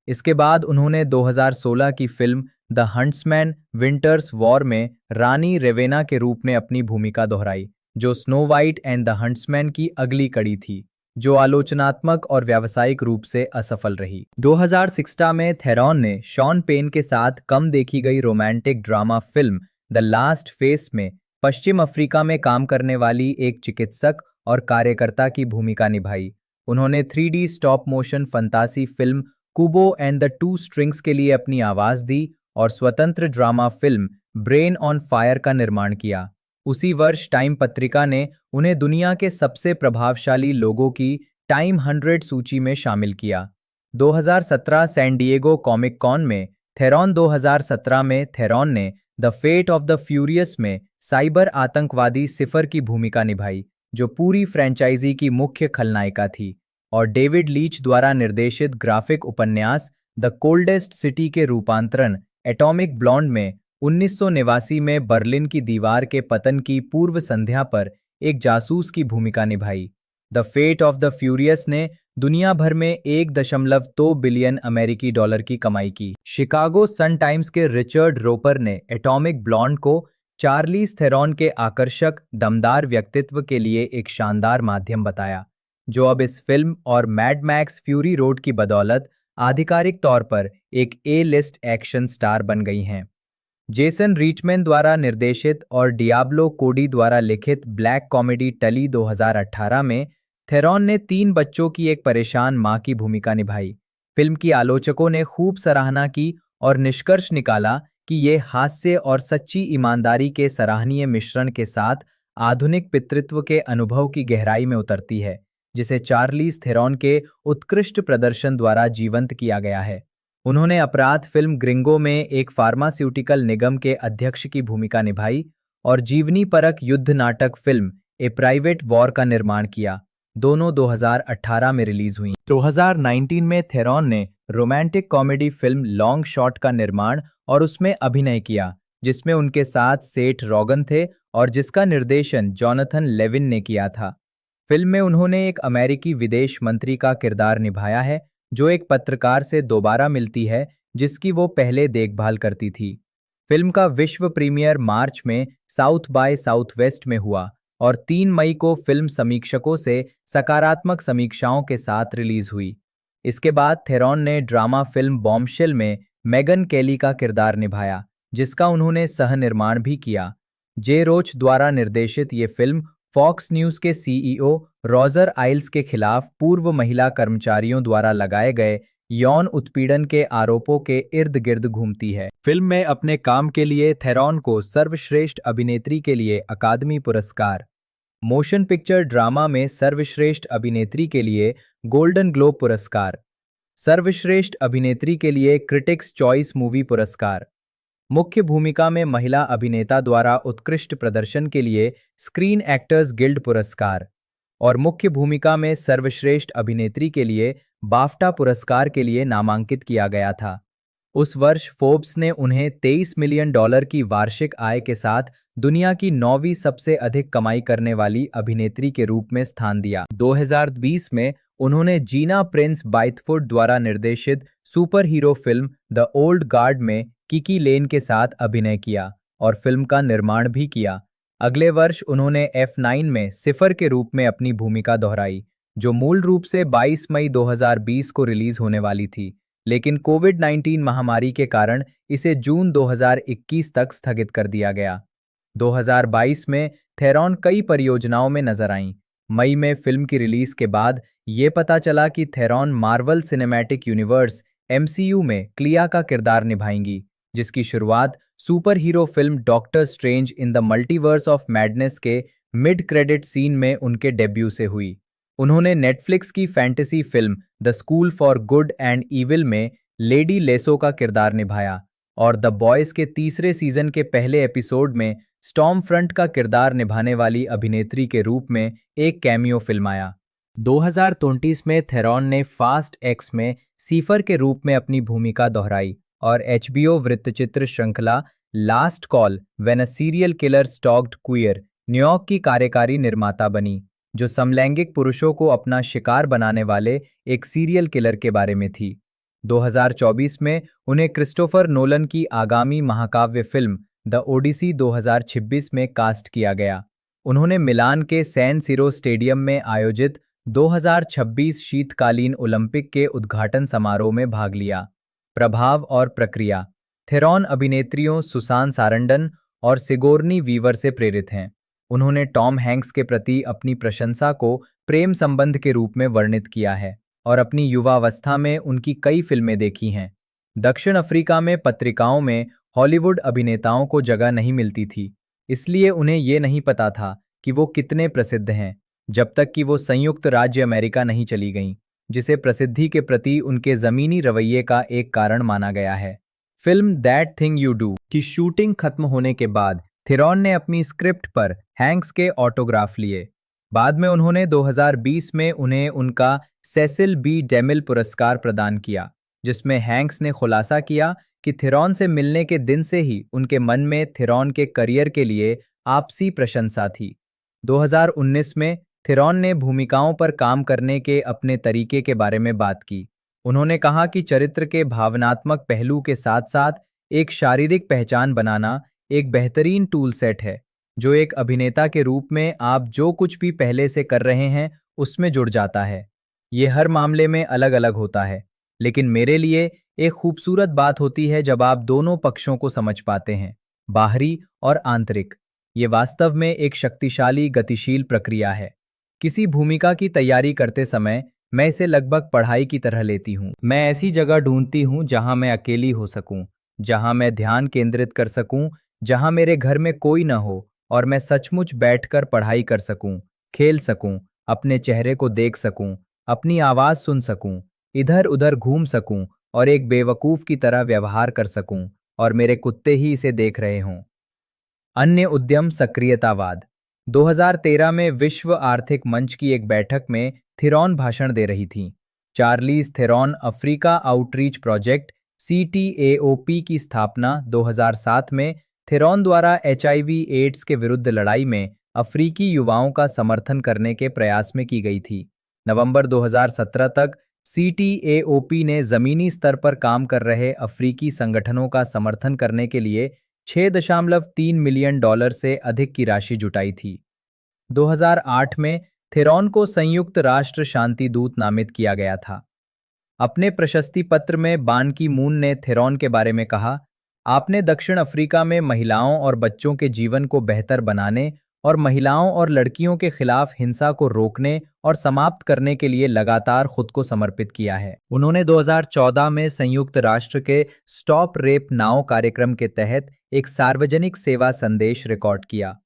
इसके बाद उन्होंने 2016 की film the huntsman winters war में रानी रेवेना के रूप में अपनी भूमिका दोहराई, जो snow white and the huntsman की अगली कड़ी थी, जो आलोचनात्मक और व्यावसायिक रूप से असफल रही। 2016 में थेरॉन ने शॉन पेन के साथ कम देखी गई romantic drama film the last face में पश्चिम अफ्रीका में काम करने वाली एक चिकित्सक और कार्यकर्ता की भूमिका निभाई। उन्होंने 3D stop motion sports film कुबो and the two strings के लिए अपनी आवाज दी और स्वतंत्र drama film brain on fire का निर्माण किया। उसी वर्ष टाइम पत्रिका ने उन्हें दुनिया के सबसे प्रभावशाली लोगों की टाइम 100 सूची में शामिल किया। 2017 सैन डिएगो कॉमिक कॉन में थेरॉन 2017 में थेरॉन ने the fate of the furious में साइबर आतंकवादी सिफर की भूमिका निभाई, जो पूरी फ्रेंचाइजी की मुख्य खलनायिका थी, और डेविड लीच द्वारा निर्देशित ग्राफिक उपन्यास द कोल्डेस्ट सिटी के रूपांतरण एटॉमिक ब्लॉन्ड में 1989 में बर्लिन की दीवार के पतन की पूर्व संध्या पर एक जासूस की भूमिका निभाई। The fate of the furious ने दुनिया भर में 1.2 बिलियन अमेरिकी डॉलर की कमाई की। शिकागो सन टाइम्स के रिचर्ड रोपर ने एटॉमिक ब्लॉन्ड को चार्लीज थेरॉन के आकर्षक, दमदार व्यक्तित्व के लिए एक शानदार माध्यम बताया, जो अब इस फिल्म और मैड मैक्स फ्यूरी रोड की बदौलत आधिकारिक तौर पर एक ए-लिस्ट एक्शन स्टार बन गई हैं। जेसन रीचमैन द्वारा निर्देशित और डियाब्लो कोडी द्वारा लिखित ब्लैक कॉमेडी टली 2018 में थेरॉन ने 3 बच्चों की एक परेशान मां की भूमिका निभाई। फिल्म की आलोचकों ने खूब सराहना की और निष्कर्ष निकाला कि ये हास्य और सच्ची ईमानदारी के सराहनीय मिश्रण के साथ आधुनिक पितृत्व के अनुभव की गहराई में उतरती है, जिसे चार्लीज थेरॉन के उत्कृष्ट प्रदर्शन द्वारा जीवंत किया गया है। उन्होंने अपराध फिल्म ग्रिंगो में एक फार्मास्यूटिकल निगम के अध्यक्ष की भूमिका निभाई और जीवनी परक युद्ध नाटक फिल्म ए प्राइवेट वॉर का निर्माण किया। दोनों 2018 में रिलीज हुई। 2019 में थेरॉन ने romantic comedy film long shot का निर्माण और उसमें अभिनय किया, जिसमें उनके साथ सेठ रॉगन थे और जिसका निर्देशन जॉनथन लेविन ने किया था। फिल्म में उन्होंने एक अमेरिकी विदेश मंत्री का किरदार निभाया है, जो एक पत्रकार से दोबारा मिलती है जिसकी वो पहले देखभाल करती थी। फिल्म का विश्व प्रीमियर मार्च में साउथ बाय साउथवेस्ट में हुआ और 3 मई को फिल्म समीक्षकों से सकारात्मक समीक्षाओं के साथ रिलीज हुई। इसके बाद थेरॉन ने ड्रामा फिल्म बॉम्बशेल में मेगन केली का किरदार निभाया, जिसका उन्होंने सह-निर्माण भी किया। जे रोच द्वारा निर्देशित ये फिल्म फॉक्स न्यूज के सीईओ रॉजर आइल्स के खिलाफ पूर्व महिला कर्मचारियों द्वारा लगाए गए यौन उत्पीड़न के आरोपों के इर्द गिर्द घूमती है। फिल्म में अपने काम के लिए थेरॉन को सर्वश्रेष्ठ अभिनेत्री के लिए अकादमी पुरस्कार, मोशन पिक्चर ड्रामा में सर्वश्रेष्ठ अभिनेत्री के लिए गोल्डन ग्लोब पुरस्कार, सर्वश्रेष्ठ अभिनेत्री के लिए क्रिटिक्स चॉइस मूवी पुरस्कार, मुख्य भूमिका में महिला अभिनेता द्वारा उत्कृष्ट प्रदर्शन के लिए स्क्रीन एक्टर्स गिल्ड पुरस्कार और मुख्य भूमिका में सर्वश्रेष्ठ अभिनेत्री के लिए बाफ्टा पुरस्कार के लिए नामांकित किया गया था। उस वर्ष फोर्ब्स ने उन्हें $23 मिलियन की वार्षिक आय के साथ दुनिया की 9वीं सबसे अधिक कमाई करने वाली अभिनेत्री के रूप में स्थान दिया। 2020 में उन्होंने जीना प्रिंस बाइथफुट द्वारा निर्देशित super hero film the old guard में किकी लेन के साथ अभिनय किया और फिल्म का निर्माण भी किया। अगले वर्ष उन्होंने F9 में सिफर के रूप में अपनी भूमिका दोहराई, जो मूल रूप से 22 मई 2020 को रिलीज होने वाली थी, लेकिन कोविड-19 महामारी के कारण इसे जून 2021 तक स्थगित कर दिया गया। 2022 में थेरॉन कई परियोजनाओं में नजर आईं। मई में फिल्म की रिलीज के बाद ये पता चला कि Theron Marvel cinematic universe MCU में क्लिया का किरदार निभाएंगी, जिसकी शुरुआत super hero film doctor strange in the multiverse of madness के मिड क्रेडिट सीन में उनके डेब्यू से हुई। उन्होंने नेटफ्लिक्स की fantasy film the school for good and evil में लेडी लेसो का किरदार निभाया और द बॉयज के तीसरे सीजन के पहले एपिसोड में स्टॉर्म फ्रंट का किरदार निभाने वाली अभिनेत्री के रूप में एक कैमियो फिल्माया। 2023 में थेरॉन ने फास्ट एक्स में सीफर के रूप में अपनी भूमिका दोहराई और HBO वृत्तचित्र श्रृंखला last call when a serial killer stocked queer New York की कार्यकारी निर्माता बनी, जो समलैंगिक पुरुषों को अपना शिकार बनाने वाले एक सीरियल किलर के बारे में थी। 2024 में उन्हें क्रिस्टोफर नोलन की आगामी महाकाव्य फिल्म द ओडिसी 2026 में कास्ट किया गया। उन्होंने मिलान के सैन सिरो स्टेडियम में आयोजित 2026 शीतकालीन ओलंपिक के उद्घाटन समारोह में भाग लिया। प्रभाव और प्रक्रिया। थेरॉन अभिनेत्रियों सुसान सारंडन और सिगोर्नी वीवर से प्रेरित हैं। उन्होंने टॉम हैंक्स के प्रति अपनी प्रशंसा को प्रेम संबंध के रूप में वर्णित किया है और अपनी युवावस्था में उनकी कई फिल्में देखी हैं। दक्षिण अफ्रीका में पत्रिकाओं में हॉलीवुड अभिनेताओं को जगह नहीं मिलती थी, इसलिए उन्हें ये नहीं पता था कि वो कितने प्रसिद्ध हैं, जब तक कि वो संयुक्त राज्य अमेरिका नहीं चली गईं, जिसे प्रसिद्धि के प्रति उनके ज़मीनी रवैये का एक कारण माना गया है। Film that thing you do की शूटिंग खत्म होने के बाद थिरॉन ने अपनी स्क्रिप्ट पर हैंक्स के ऑटोग्राफ लिए। बाद में उन्होंने 2020 में उन्हें उनका सेसिल बी डेमिल पुरस्कार प्रदान किया, जिसमें हैंक्स ने खुलासा किया कि थिरॉन से मिलने के दिन से ही उनके मन में थिरॉन के करियर के लिए आपसी प्रशंसा थी। 2019 में थिरॉन ने भूमिकाओं पर काम करने के अपने तरीके के बारे में बात की। उन्होंने कहा कि चरित्र के भावनात्मक पहलू के साथ-साथ एक शारीरिक पहचान बनाना एक बेहतरीन टूल सेट है, जो एक अभिनेता के रूप में आप जो कुछ भी पहले से कर रहे हैं, उसमें जुड़ जाता है। ये हर मामले में अलग-अलग होता है, लेकिन मेरे लिए एक खूबसूरत बात होती है जब आप दोनों पक्षों को समझ पाते हैं, बाहरी और आंतरिक। ये वास्तव में एक शक्तिशाली गतिशील प्रक्रिया है। किसी भूमिका की तैयारी करते समय मैं इसे लगभग पढ़ाई की तरह लेती हूँ। मैं ऐसी जगह ढूंढती हूँ जहाँ मैं अकेली हो सकूँ, जहाँ मैं ध्यान केंद्रित कर सकूँ, जहाँ मेरे घर में कोई न हो और मैं सचमुच बैठकर पढ़ाई कर सकूँ, खेल सकूँ, अपने चेहरे को देख सकूँ, अपनी आवाज़ सुन सकूँ, इधर-उधर घूम सकूँ और एक बेवकूफ़ की तरह व्यवहार कर सकूँ और मेरे कुत्ते ही इसे देख रहे हों। अन्य उद्यम सक्रियतावाद। 2013 में विश्व आर्थिक मंच की एक बैठक में थिरॉन भाषण दे रही थीं। Charlize Theron Africa Outreach Project CTAOP की स्थापना 2007 में थिरॉन द्वारा HIV एड्स के विरुद्ध लड़ाई में अफ्रीकी युवाओं का समर्थन करने के प्रयास में की गई थी। नवंबर 2017 तक CTAOP ने ज़मीनी स्तर पर काम कर रहे अफ्रीकी संगठनों का समर्थन करने के लिए $6.3 मिलियन से अधिक की राशि जुटाई थी। 2008 में थिरॉन को संयुक्त राष्ट्र शांति दूत नामित किया गया था। अपने प्रशस्ति पत्र में बान की मून ने थिरॉन के बारे में कहा, आपने दक्षिण अफ्रीका में महिलाओं और बच्चों के जीवन को बेहतर बनाने और महिलाओं और लड़कियों के खिलाफ हिंसा को रोकने और समाप्त करने के लिए लगातार खुद को समर्पित किया है। उन्होंने 2014 में संयुक्त राष्ट्र के स्टॉप रेप नाउ कार्यक्रम के तहत एक सार्वजनिक सेवा संदेश रिकॉर्ड किया।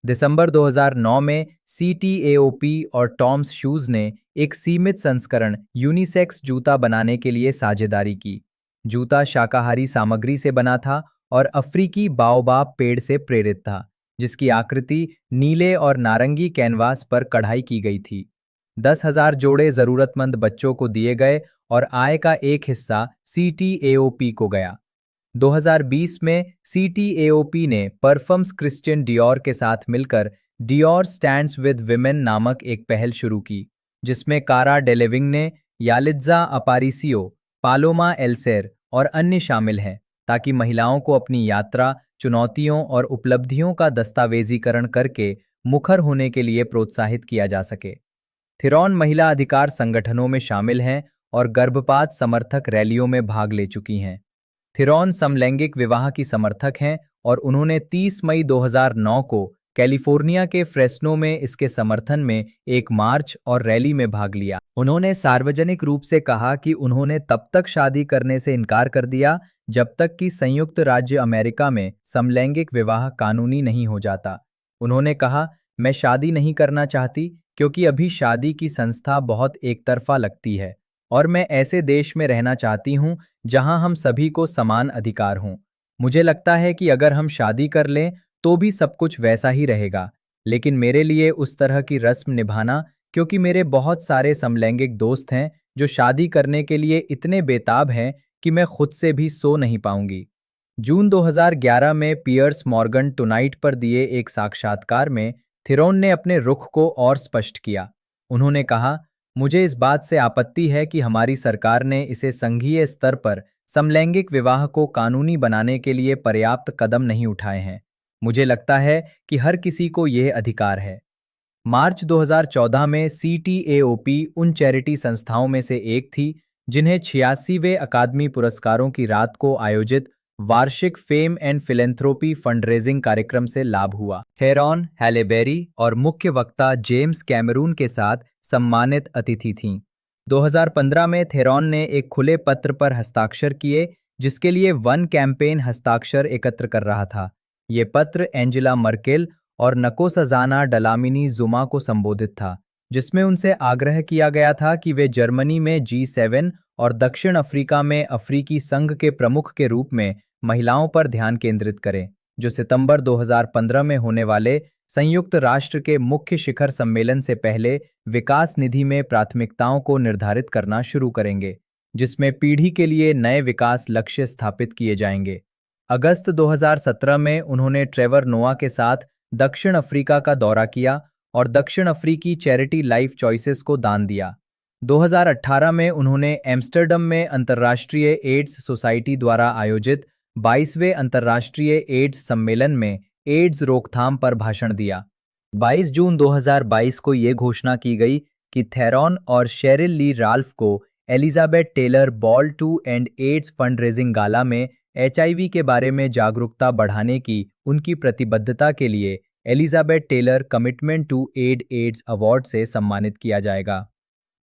दिसंबर 2009 में CTAOP और टॉम्स शूज ने एक सीमित संस्करण यूनिसेक्स जूता बनाने के लिए साझेदारी की। जूता शाकाहारी सामग्री से बना था और अफ्रीकी बाओबाब पेड़ से प्रेरित था, जिसकी आकृति नीले और नारंगी कैनवास पर कढ़ाई की गई थी। 10,000 जोड़े जरूरतमंद बच्चों को दिए गए और आय का एक हिस्सा CTAOP को गया। 2020 में CTAOP ने परफ्यूम्स क्रिश्चियन डियोर के साथ मिलकर डियोर स्टैंड्स विद विमेन नामक एक पहल शुरू की, जिसमें कारा डेलेविंग्ने, यालित्जा अपारिसियो, पालोमा एल्सेर और अन्य शामिल हैं, ताकि महिलाओं को अपनी यात्रा, चुनौतियों और उपलब्धियों का दस्तावेजीकरण करके मुखर होने के लिए प्रोत्साहित किया जा सके। थिरॉन महिला अधिकार संगठनों में शामिल हैं और गर्भपात समर्थक रैलियों में भाग ले चुकी हैं। थिरॉन समलैंगिक विवाह की समर्थक हैं और उन्होंने 30 मई 2009 को कैलिफोर्निया के फ्रेस्नो में इसके समर्थन में एक मार्च और रैली में भाग लिया। उन्होंने सार्वजनिक रूप से कहा कि उन्होंने तब तक शादी करने से इनकार कर दिया जब तक कि संयुक्त राज्य अमेरिका में समलैंगिक विवाह कानूनी नहीं हो जाता। उन्होंने कहा, मैं शादी नहीं करना चाहती क्योंकि अभी शादी की संस्था बहुत एकतरफा लगती है और मैं ऐसे देश में रहना चाहती हूँ जहाँ हम सभी को समान अधिकार हों। मुझे लगता है कि अगर हम शादी कर लें तो भी सब कुछ वैसा ही रहेगा, लेकिन मेरे लिए उस तरह की रस्म निभाना, क्योंकि मेरे बहुत सारे समलैंगिक दोस्त हैं जो शादी करने के लिए इतने बेताब हैं कि मैं खुद से भी सो नहीं पाऊंगी। जून 2011 में पियर्स मॉर्गन टुनाइट पर दिए एक साक्षात्कार में थिरॉन ने अपने रुख को और स्पष्ट किया। उन्होंने कहा, मुझे इस बात से आपत्ति है कि हमारी सरकार ने इसे संघीय स्तर पर समलैंगिक विवाह को कानूनी बनाने के लिए पर्याप्त कदम नहीं उठाए हैं। मुझे लगता है कि हर किसी को यह अधिकार है। मार्च 2014 में CTAOP उन चैरिटी संस्थाओं में से एक थी जिन्हें 86वें अकादमी पुरस्कारों की रात को आयोजित वार्षिक फेम एंड फिलेंथ्रोपी फंडरेजिंग कार्यक्रम से लाभ हुआ। थेरॉन हैले बेरी और मुख्य वक्ता जेम्स कैमरून के साथ सम्मानित अतिथि थीं। 2015 में थेरॉन ने एक खुले पत्र पर हस्ताक्षर किए जिसके लिए वन कैंपेन हस्ताक्षर एकत्र कर रहा था। ये पत्र एंजेला मर्केल और नकोसाजाना डलामिनी जुमा को संबोधित था, जिसमें उनसे आग्रह किया गया था कि वे जर्मनी में G7 और दक्षिण अफ्रीका में अफ्रीकी संघ के प्रमुख के रूप में महिलाओं पर ध्यान केंद्रित करें, जो सितंबर 2015 में होने वाले संयुक्त राष्ट्र के मुख्य शिखर सम्मेलन से पहले विकास निधि में प्राथमिकताओं को निर्धारित करना शुरू करेंगे, जिसमें पीढ़ी के लिए नए विकास लक्ष्य स्थापित किए जाएंगे। अगस्त 2017 में उन्होंने ट्रेवर नोआ के साथ दक्षिण अफ्रीका का दौरा किया और दक्षिण अफ्रीकी चैरिटी लाइफ चॉइसेस को दान दिया। 2018 में उन्होंने एम्स्टर्डम में अंतर्राष्ट्रीय एड्स सोसाइटी द्वारा आयोजित 22वें अंतर्राष्ट्रीय एड्स सम्मेलन में एड्स रोकथाम पर भाषण दिया। 22 जून 2022 को ये घोषणा की गई कि थेरॉन और शेरिल ली राल्फ को Elizabeth Taylor Ball to End AIDS Fund Raising Gala में HIV के बारे में जागरूकता बढ़ाने की उनकी प्रतिबद्धता के लिए Elizabeth Taylor commitment to aid AIDS award से सम्मानित किया जाएगा।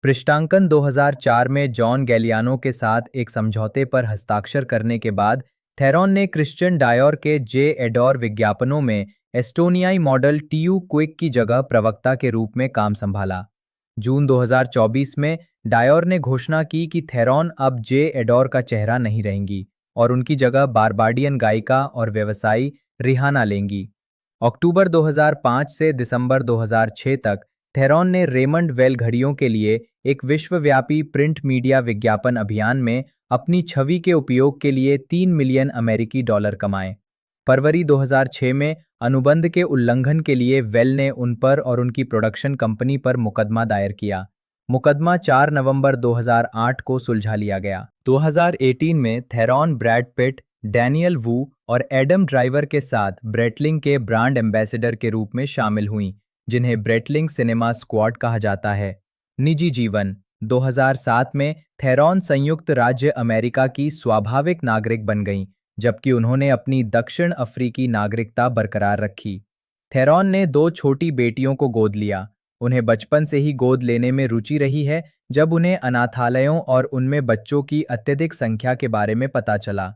पृष्ठांकन 2004 में जॉन गैलियानो के साथ एक समझौते पर हस्ताक्षर करने के बाद थेरॉन ने क्रिश्चियन डायोर के जे एडोर विज्ञापनों में एस्टोनियाई मॉडल TU क्विक की जगह प्रवक्ता के रूप में काम संभाला। जून 2024 में डायोर ने घोषणा की कि थेरॉन अब जे एडोर का चेहरा नहीं रहेंगी और उनकी जगह बारबाडियन गायिका और व्यवसायी रिहाना लेंगी। अक्टूबर 2005 से दिसंबर 2006 तक थेरॉन ने रेमंड वेल घड़ियों के लिए एक विश्वव्यापी प्रिंट मीडिया विज्ञापन अभियान में अपनी छवि के उपयोग के लिए $3 मिलियन अमेरिकी डॉलर कमाए। फरवरी 2006 में अनुबंध के उल्लंघन के लिए वेल ने उन पर और उनकी प्रोडक्शन कंपनी पर मुकदमा दायर किया। मुकदमा 4 नवंबर 2008 को सुलझा लिया गया। 2018 में थेरॉन ब्रैड पिट, डैनियल वू और एडम ड्राइवर के साथ ब्रेटलिंग के ब्रांड एम्बेसडर के रूप में शामिल हुईं, जिन्हें ब्रेटलिंग सिनेमा स्क्वाड कहा जाता है। निजी जीवन 2007 में थेरॉन संयुक्त राज्य अमेरिका की स्वाभाविक नागरिक बन गईं, जबकि उन्होंने अपनी दक्षिण अफ्रीकी नागरिकता बरकरार रखी। थेरॉन ने 2 छोटी बेटियों को गोद लिया। उन्हें बचपन से ही गोद लेने में रुचि रही है, जब उन्हें अनाथालयों और उनमें बच्चों की अत्यधिक संख्या के बारे में पता चला।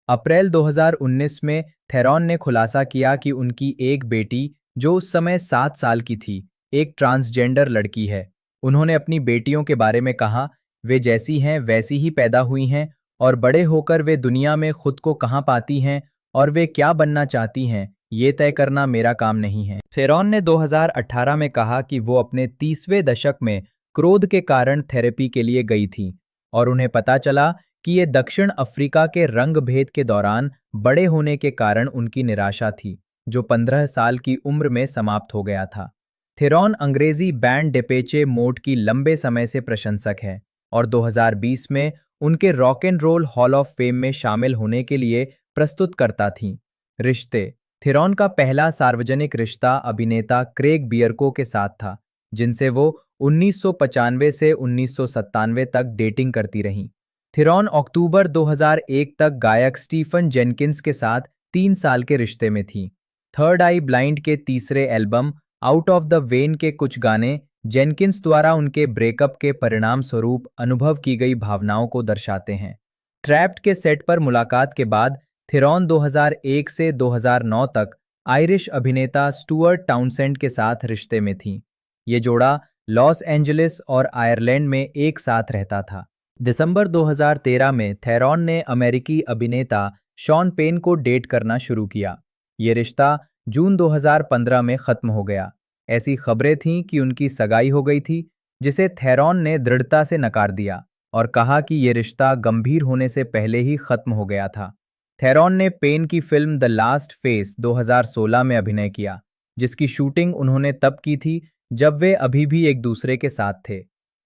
अप्रैल 2019 में थेरॉन ने खुलासा किया कि उनकी एक बेटी, जो उस समय 7 साल की थी, एक ट्रांसजेंडर लड़की है। उन्होंने अपनी बेटियों के बारे में कहा, वे जैसी हैं वैसी ही पैदा हुई हैं और बड़े होकर वे दुनिया में खुद को कहाँ पाती हैं और वे क्या बनना चाहती हैं, ये तय करना मेरा काम नहीं है। थेरॉन ने 2018 में कहा कि वो अपने 30वें दशक में क्रोध के कारण थेरेपी के लिए गई थी और उन्हें पता चला कि ये दक्षिण अफ्रीका के रंग भेद के दौरान बड़े होने के कारण उनकी निराशा थी, जो 15 साल की उम्र में समाप्त हो गया था। थेरॉन अंग्रेजी बैंड डेपेचे मोड की लंबे समय से प्रशंसक है और 2020 में उनके rock and roll hall of fame में शामिल होने के लिए प्रस्तुत करता थीं। रिश्ते थेरॉन का पहला सार्वजनिक रिश्ता अभिनेता क्रेग बियरको के साथ था, जिनसे वो 1995 से 1997 तक डेटिंग करती रहीं। थेरॉन अक्टूबर 2001 तक गायक स्टीफन जेनकिंस के साथ 3 साल के रिश्ते में थी। थर्ड आई ब्लाइंड के तीसरे album out of the when के कुछ गाने जेनकिंस द्वारा उनके ब्रेकअप के परिणाम स्वरूप अनुभव की गई भावनाओं को दर्शाते हैं। ट्रैप्ड के सेट पर मुलाकात के बाद थेरॉन 2001 से 2009 तक आयरिश अभिनेता स्टुअर्ट टाउनसेंड के साथ रिश्ते में थी। ये जोड़ा लॉस एंजलिस और आयरलैंड में एक साथ रहता था। दिसंबर 2013 में थेरॉन ने अमेरिकी अभिनेता शॉन पेन को डेट करना शुरू किया। ये रिश्ता जून 2015 में खत्म हो गया। ऐसी खबरें थीं कि उनकी सगाई हो गई थी, जिसे थेरॉन ने दृढ़ता से नकार दिया और कहा कि ये रिश्ता गंभीर होने से पहले ही खत्म हो गया था। थेरॉन ने पेन की फिल्म द लास्ट फेस 2016 में अभिनय किया, जिसकी शूटिंग उन्होंने तब की थी जब वे अभी भी एक दूसरे के साथ थे।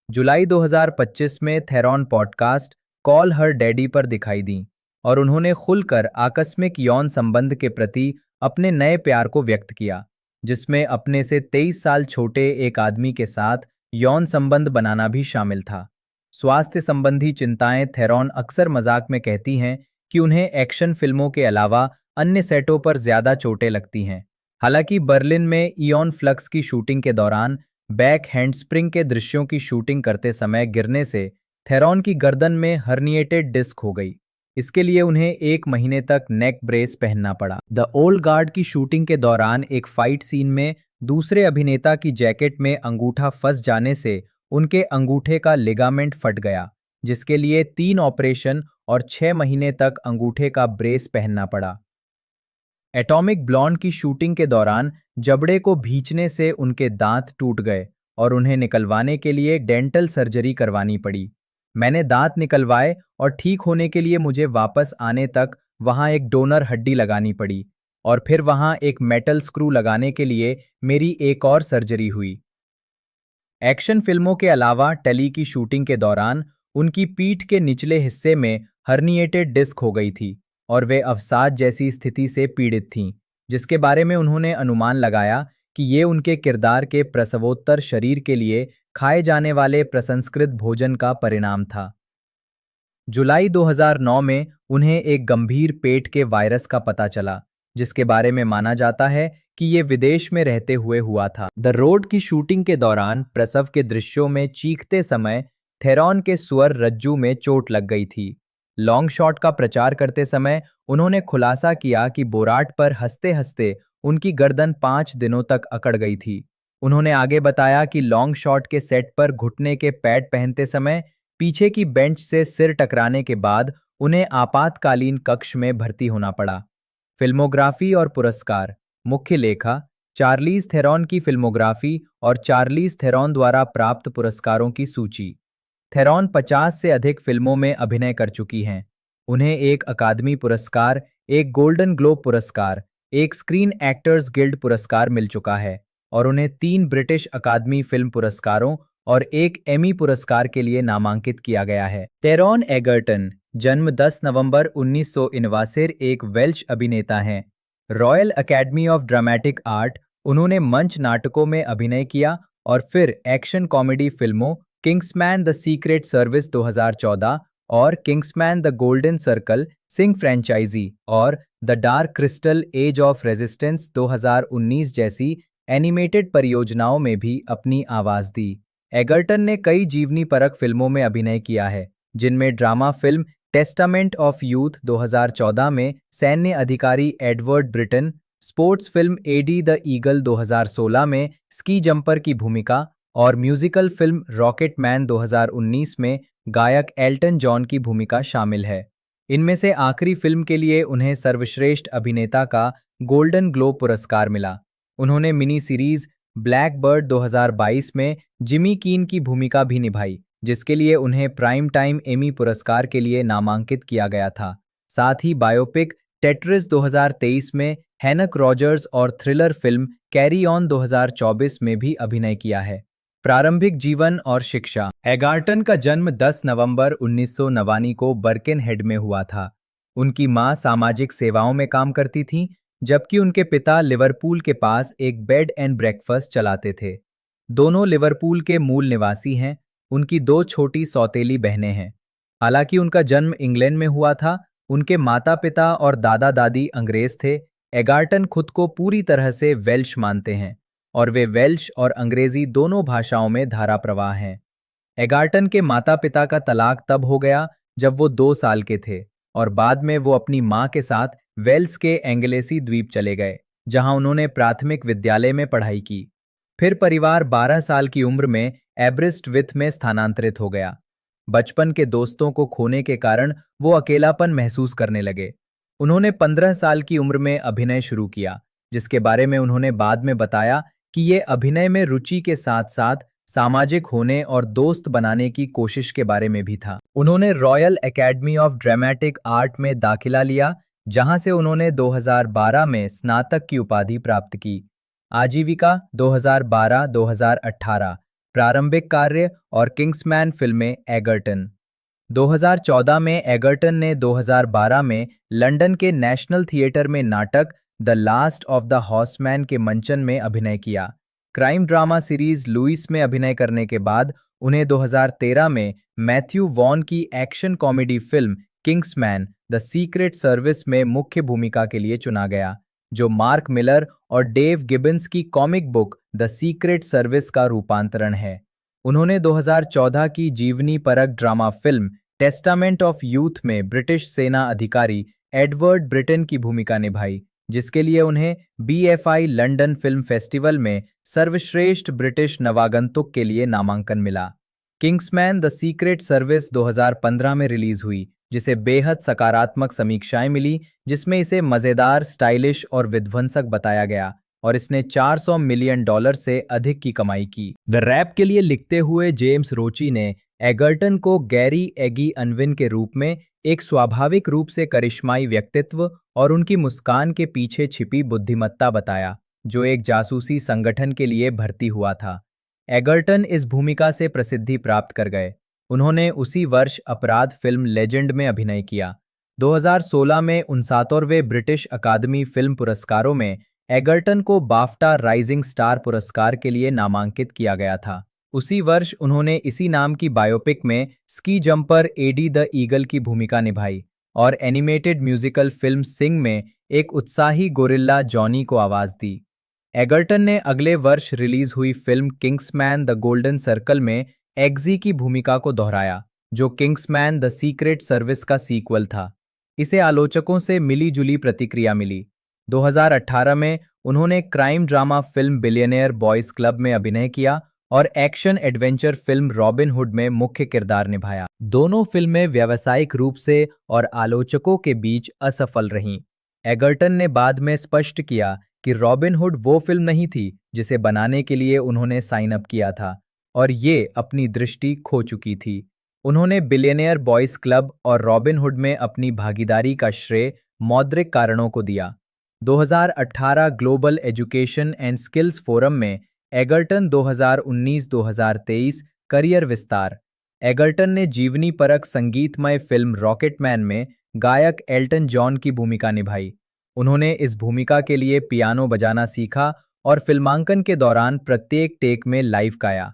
जुलाई 2025 में Theron podcast call her daddy पर दिखाई दी और उन्होंने खुलकर आकस्मिक यौन संबंध के प्रति अपने नए प्यार को व्यक्त किया, जिसमें अपने से 23 साल छोटे एक आदमी के साथ यौन संबंध बनाना भी शामिल था। स्वास्थ्य संबंधी चिंताएं थेरॉन अक्सर मजाक में कहती हैं कि उन्हें एक्शन फिल्मों के अलावा अन्य सेटों पर ज्यादा चोटें लगती हैं। हालांकि बर्लिन में इयॉन फ्लक्स की शूटिंग के दौरान बैक हैंडस्प्रिंग के दृश्यों की शूटिंग करते समय गिरने से थेरॉन की गर्दन में हर्निएटेड डिस्क हो गई। इसके लिए उन्हें 1 महीने तक नेक ब्रेस पहनना पड़ा। द ओल्ड गार्ड की शूटिंग के दौरान एक फाइट सीन में दूसरे अभिनेता की जैकेट में अंगूठा फंस जाने से उनके अंगूठे का लिगामेंट फट गया, जिसके लिए 3 ऑपरेशन और 6 महीने तक अंगूठे का ब्रेस पहनना पड़ा। एटॉमिक ब्लॉन्ड की शूटिंग के दौरान जबड़े को भींचने से उनके दांत टूट गए और उन्हें निकलवाने के लिए डेंटल सर्जरी करवानी पड़ी। मैंने दांत निकलवाए और ठीक होने के लिए मुझे वापस आने तक वहां एक डोनर हड्डी लगानी पड़ी और फिर वहां एक मेटल स्क्रू लगाने के लिए मेरी एक और सर्जरी हुई। एक्शन फिल्मों के अलावा टेली की शूटिंग के दौरान उनकी पीठ के निचले हिस्से में हर्निएटेड डिस्क हो गई थी और वे अवसाद जैसी स्थिति से पीड़ित थीं, जिसके बारे में उन्होंने अनुमान लगाया कि ये उनके किरदार के प्रसवोत्तर शरीर के लिए खाए जाने वाले प्रसंस्कृत भोजन का परिणाम था। जुलाई 2009 में उन्हें एक गंभीर पेट के वायरस का पता चला, जिसके बारे में माना जाता है कि ये विदेश में रहते हुए हुआ था। द रोड की शूटिंग के दौरान प्रसव के दृश्यों में चीखते समय थेरॉन के स्वर रज्जू में चोट लग गई थी। लॉन्ग शॉट का प्रचार करते समय उन्होंने खुलासा किया कि बोराट पर हंसते हंसते उनकी गर्दन 5 दिनों तक अकड़ गई थी। उन्होंने आगे बताया कि लॉन्ग शॉट के सेट पर घुटने के पैड पहनते समय पीछे की बेंच से सिर टकराने के बाद उन्हें आपातकालीन कक्ष में भर्ती होना पड़ा। फिल्मोग्राफी और पुरस्कार। मुख्य लेखा। चार्लीज थेरॉन की फिल्मोग्राफी और चार्लीज थेरॉन द्वारा प्राप्त पुरस्कारों की सूची। थेरॉन 50 से अधिक फिल्मों में अभिनय कर चुकी हैं। उन्हें एक अकादमी पुरस्कार, एक गोल्डन ग्लोब पुरस्कार, एक स्क्रीन एक्टर्स गिल्ड पुरस्कार मिल चुका है और उन्हें 3 ब्रिटिश अकादमी फिल्म पुरस्कारों और एक एमी पुरस्कार के लिए नामांकित किया गया है। टेरॉन एगर्टन, जन्म 10 नवंबर 1979, एक वेल्श अभिनेता हैं। Royal Academy of Dramatic Art, उन्होंने मंच नाटकों में अभिनय किया और फिर एक्शन कॉमेडी फिल्मों किंग्समैन द सीक्रेट सर्विस 2014 और Kingsman The Golden Circle, Sing franchise और The Dark Crystal Age of Resistance 2019 जैसी एनिमेटेड परियोजनाओं में भी अपनी आवाज दी। एगर्टन ने कई जीवनी परक फिल्मों में अभिनय किया है, जिनमें drama film testament of youth 2014 में सैन्य अधिकारी Edward Brittain, sports film Eddie the eagle 2016 में स्की जंपर की भूमिका और म्यूजिकल फिल्म रॉकेटमैन 2019 में गायक एल्टन जॉन की भूमिका शामिल है। इनमें से आखिरी फिल्म के लिए उन्हें सर्वश्रेष्ठ अभिनेता का गोल्डन ग्लोब पुरस्कार मिला। उन्होंने मिनी सीरीज ब्लैक बर्ड 2022 में जिमी कीन की भूमिका भी निभाई, जिसके लिए उन्हें प्राइम टाइम एमी पुरस्कार के लिए नामांकित किया गया था। साथ ही बायोपिक टेट्रिस 2023 में हैनक रॉजर्स और थ्रिलर फिल्म कैरी ऑन 2024 में भी अभिनय किया है। प्रारंभिक जीवन और शिक्षा। एगार्टन का जन्म 10 नवंबर 1989 को बर्केनहेड में हुआ था। उनकी मां सामाजिक सेवाओं में काम करती थीं, जबकि उनके पिता लिवरपूल के पास एक बेड एंड ब्रेकफास्ट चलाते थे। दोनों लिवरपूल के मूल निवासी हैं। उनकी 2 छोटी सौतेली बहनें हैं। हालांकि उनका जन्म इंग्लैंड में हुआ था, उनके माता पिता और दादा दादी अंग्रेज थे। एगार्टन खुद को पूरी तरह से वेल्श मानते हैं और वे वेल्श और अंग्रेजी दोनों भाषाओं में धारा प्रवाह हैं। एगार्टन के माता पिता का तलाक तब हो गया जब वो 2 साल के थे और बाद में वो अपनी मां के साथ वेल्स के एंग्लेसी द्वीप चले गए, जहां उन्होंने प्राथमिक विद्यालय में पढ़ाई की। फिर परिवार 12 साल की उम्र में एब्रिस्टविथ में स्थानांतरित हो गया। बचपन के दोस्तों को खोने के कारण वो अकेलापन महसूस करने लगे। उन्होंने 15 साल की उम्र में अभिनय शुरू किया, जिसके बारे में उन्होंने बाद में बताया कि ये अभिनय में रुचि के साथ साथ सामाजिक होने और दोस्त बनाने की कोशिश के बारे में भी था। उन्होंने royal academy of Dramatic art में दाखिला लिया, जहां से उन्होंने 2012 में स्नातक की उपाधि प्राप्त की। आजीविका 2012-2018, प्रारंभिक कार्य और किंग्समैन फिल्में। एगर्टन 2014 में एगर्टन ने 2012 में लंदन के नेशनल थिएटर में नाटक the last of the horseman के मंचन में अभिनय किया। क्राइम ड्रामा सीरीज लुइस में अभिनय करने के बाद उन्हें 2013 में मैथ्यू वॉन की action comedy film Kingsman The Secret service में मुख्य भूमिका के लिए चुना गया, जो मार्क मिलर और डेव गिबन्स की comic book the Secret service का रूपांतरण है। उन्होंने 2014 की जीवनी परक drama film testament of youth में ब्रिटिश सेना अधिकारी एडवर्ड ब्रिटेन की भूमिका निभाई, जिसके लिए उन्हें BFI लंदन फिल्म फेस्टिवल में सर्वश्रेष्ठ ब्रिटिश नवागंतुक के लिए नामांकन मिला। किंग्समैन द सीक्रेट सर्विस 2015 में रिलीज हुई, जिसे बेहद सकारात्मक समीक्षाएं मिली, जिसमें इसे मजेदार, स्टाइलिश और विध्वंसक बताया गया और इसने $400 मिलियन से अधिक की कमाई की। द रैप के लिए लिखते हुए जेम्स रोची ने एगर्टन को गैरी एगी अनविन के रूप में एक स्वाभाविक रूप से करिश्माई व्यक्तित्व और उनकी मुस्कान के पीछे छिपी बुद्धिमत्ता बताया, जो एक जासूसी संगठन के लिए भर्ती हुआ था। एगर्टन इस भूमिका से प्रसिद्धि प्राप्त कर गए। उन्होंने उसी वर्ष अपराध फिल्म लेजेंड में अभिनय किया। 2016 में 69वें ब्रिटिश अकादमी फिल्म पुरस्कारों में एगर्टन को बाफ्टा राइजिंग स्टार पुरस्कार के लिए नामांकित किया गया था। उसी वर्ष उन्होंने इसी नाम की बायोपिक में ski jumper Eddie the eagle की भूमिका निभाई और एनिमेटेड म्यूजिकल फिल्म सिंग में एक उत्साही गोरिल्ला जॉनी को आवाज दी। एगर्टन ने अगले वर्ष रिलीज हुई film Kingsman The Golden circle में एग्जी की भूमिका को दोहराया, जो किंग्समैन द सीक्रेट सर्विस का सीक्वल था। इसे आलोचकों से मिली-जुली प्रतिक्रिया मिली। 2018 में उन्होंने crime drama film billionaire boys club में अभिनय किया और action adventure film robin hood में मुख्य किरदार निभाया। दोनों फिल्में व्यावसायिक रूप से और आलोचकों के बीच असफल रहीं। एगर्टन ने बाद में स्पष्ट किया कि रॉबिन हुड वो फिल्म नहीं थी जिसे बनाने के लिए उन्होंने साइन अप किया था और ये अपनी दृष्टि खो चुकी थी। उन्होंने बिलियनेयर बॉयज क्लब और रॉबिन हुड में अपनी भागीदारी का श्रेय मौद्रिक कारणों को दिया। 2018 global education and skills forum में एगर्टन 2019-2023 करियर विस्तार। एगर्टन ने जीवनी परक संगीतमय फिल्म रॉकेटमैन में गायक एल्टन जॉन की भूमिका निभाई। उन्होंने इस भूमिका के लिए पियानो बजाना सीखा और फिल्मांकन के दौरान प्रत्येक टेक में लाइव गाया।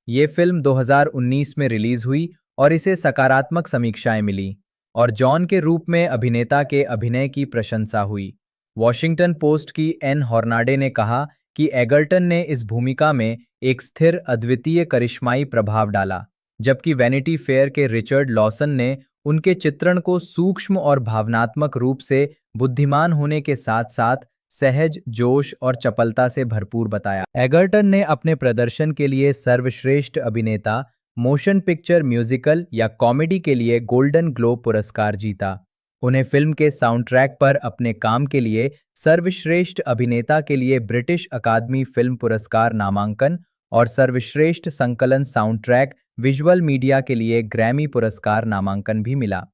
ये फिल्म 2019 में रिलीज हुई और इसे सकारात्मक समीक्षाएं मिली और जॉन के रूप में अभिनेता के अभिनय की प्रशंसा हुई। वॉशिंगटन पोस्ट की एन हॉर्नाडे ने कहा कि एगर्टन ने इस भूमिका में एक स्थिर, अद्वितीय करिश्माई प्रभाव डाला, जबकि वैनिटी फेयर के रिचर्ड लॉसन ने उनके चित्रण को सूक्ष्म और भावनात्मक रूप से बुद्धिमान होने के साथ साथ सहज, जोश और चपलता से भरपूर बताया। एगर्टन ने अपने प्रदर्शन के लिए सर्वश्रेष्ठ अभिनेता, मोशन पिक्चर, म्यूजिकल या कॉमेडी के लिए गोल्डन ग्लोब पुरस्कार जीता। उन्हें फिल्म के साउंडट्रैक पर अपने काम के लिए सर्वश्रेष्ठ अभिनेता के लिए ब्रिटिश अकादमी फिल्म पुरस्कार नामांकन और सर्वश्रेष्ठ संकलन साउंडट्रैक विजुअल मीडिया के लिए ग्रैमी पुरस्कार नामांकन भी मिला।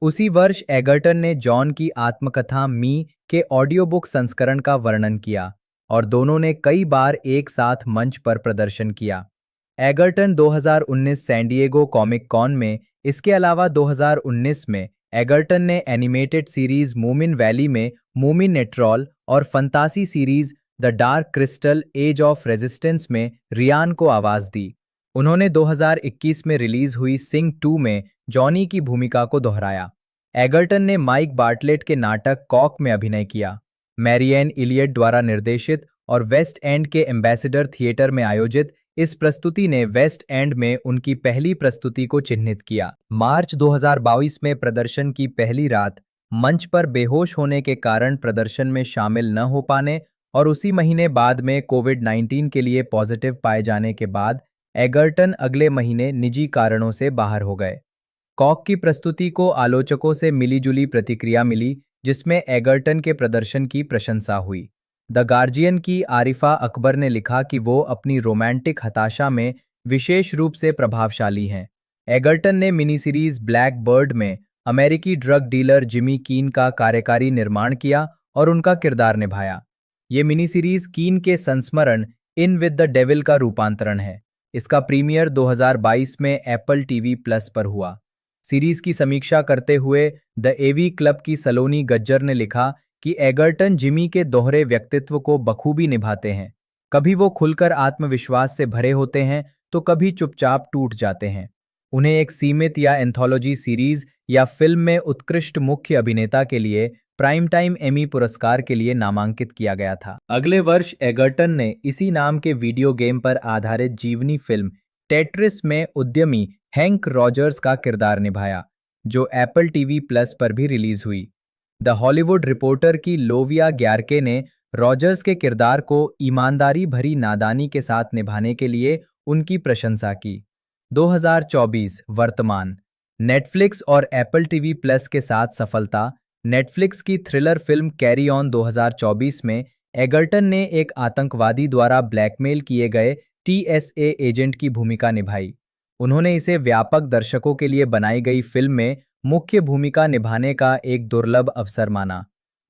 उसी वर्ष एगर्टन ने जॉन की आत्मकथा मी के ऑडियो बुक संस्करण का वर्णन किया और दोनों ने कई बार एक साथ मंच पर प्रदर्शन किया। Egerton 2019 San Diego comic con में, इसके अलावा 2019 में एगर्टन ने एनिमेटेड सीरीज मूमिन वैली में मूमिन नेट्रॉल और फंतासी series The Dark Crystal Age of Resistance में रियान को आवाज दी। उन्होंने 2021 में रिलीज हुई सिंग 2 में जॉनी की भूमिका को दोहराया। एगर्टन ने माइक बार्टलेट के नाटक कॉक में अभिनय किया। मैरिएन इलियट द्वारा निर्देशित और वेस्ट एंड के एम्बेसडर थिएटर में आयोजित इस प्रस्तुति ने वेस्ट एंड में उनकी पहली प्रस्तुति को चिन्हित किया। मार्च 2022 में प्रदर्शन की पहली रात मंच पर बेहोश होने के कारण प्रदर्शन में शामिल न हो पाने और उसी महीने बाद में कोविड-19 के लिए पॉजिटिव पाए जाने के बाद एगर्टन अगले महीने निजी कारणों से बाहर हो गए। कॉक की प्रस्तुति को आलोचकों से मिलीजुली प्रतिक्रिया मिली, जिसमें एगर्टन के प्रदर्शन की प्रशंसा हुई। द गार्जियन की आरिफा अकबर ने लिखा कि वो अपनी रोमांटिक हताशा में विशेष रूप से प्रभावशाली हैं। एगर्टन ने मिनी सीरीज ब्लैक बर्ड में अमेरिकी ड्रग डीलर जिमी कीन का कार्यकारी निर्माण किया और उनका किरदार निभाया। ये मिनी सीरीज कीन के संस्मरण इन विद द डेविल का रूपांतरण है। इसका प्रीमियर 2022 में एप्पल टीवी प्लस पर हुआ। सीरीज की समीक्षा करते हुए द एवी क्लब की सलोनी गज्जर ने लिखा कि एगर्टन जिमी के दोहरे व्यक्तित्व को बखूबी निभाते हैं। कभी वो खुलकर आत्मविश्वास से भरे होते हैं तो कभी चुपचाप टूट जाते हैं। उन्हें एक सीमित या एंथोलॉजी सीरीज या फिल्म में उत्कृष्ट मुख्य अभिनेता के लिए प्राइम टाइम एमी पुरस्कार के लिए नामांकित किया गया था। अगले वर्ष एगर्टन ने इसी नाम के वीडियो गेम पर आधारित जीवनी फिल्म टेट्रिस में उद्यमी हैंक रॉजर्स का किरदार निभाया, जो एप्पल टीवी प्लस पर भी रिलीज हुई। द हॉलीवुड रिपोर्टर की लोविया ग्यारके ने रॉजर्स के किरदार को ईमानदारी भरी नादानी के साथ निभाने के लिए उनकी प्रशंसा की। 2024 वर्तमान नेटफ्लिक्स और एप्पल टीवी प्लस के साथ सफलता। नेटफ्लिक्स की थ्रिलर फिल्म कैरी ऑन 2024 में एगर्टन ने एक आतंकवादी द्वारा ब्लैकमेल किए गए टीएसए एजेंट की भूमिका निभाई। उन्होंने इसे व्यापक दर्शकों के लिए बनाई गई फिल्म में मुख्य भूमिका निभाने का एक दुर्लभ अवसर माना।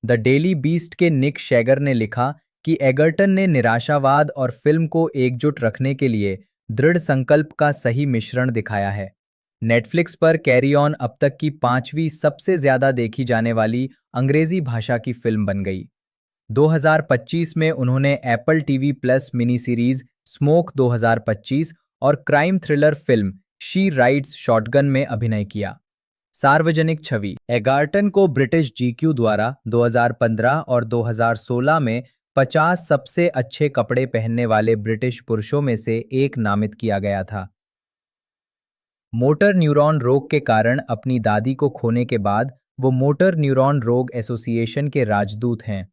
द डेली बीस्ट के निक शैगर ने लिखा कि एगर्टन ने निराशावाद और फिल्म को एकजुट रखने के लिए दृढ़ संकल्प का सही मिश्रण दिखाया है। नेटफ्लिक्स पर कैरी ऑन अब तक की 5वीं सबसे ज्यादा देखी जाने वाली अंग्रेजी भाषा की फिल्म बन गई। 2025 में उन्होंने Apple TV plus mini series smoke 2025 और crime thriller film she rides shotgun में अभिनय किया। सार्वजनिक छवि। एगार्टन को ब्रिटिश जीक्यू द्वारा 2015 और 2016 में 50 सबसे अच्छे कपड़े पहनने वाले ब्रिटिश पुरुषों में से एक नामित किया गया था। मोटर न्यूरॉन रोग के कारण अपनी दादी को खोने के बाद वो मोटर न्यूरॉन रोग एसोसिएशन के राजदूत हैं।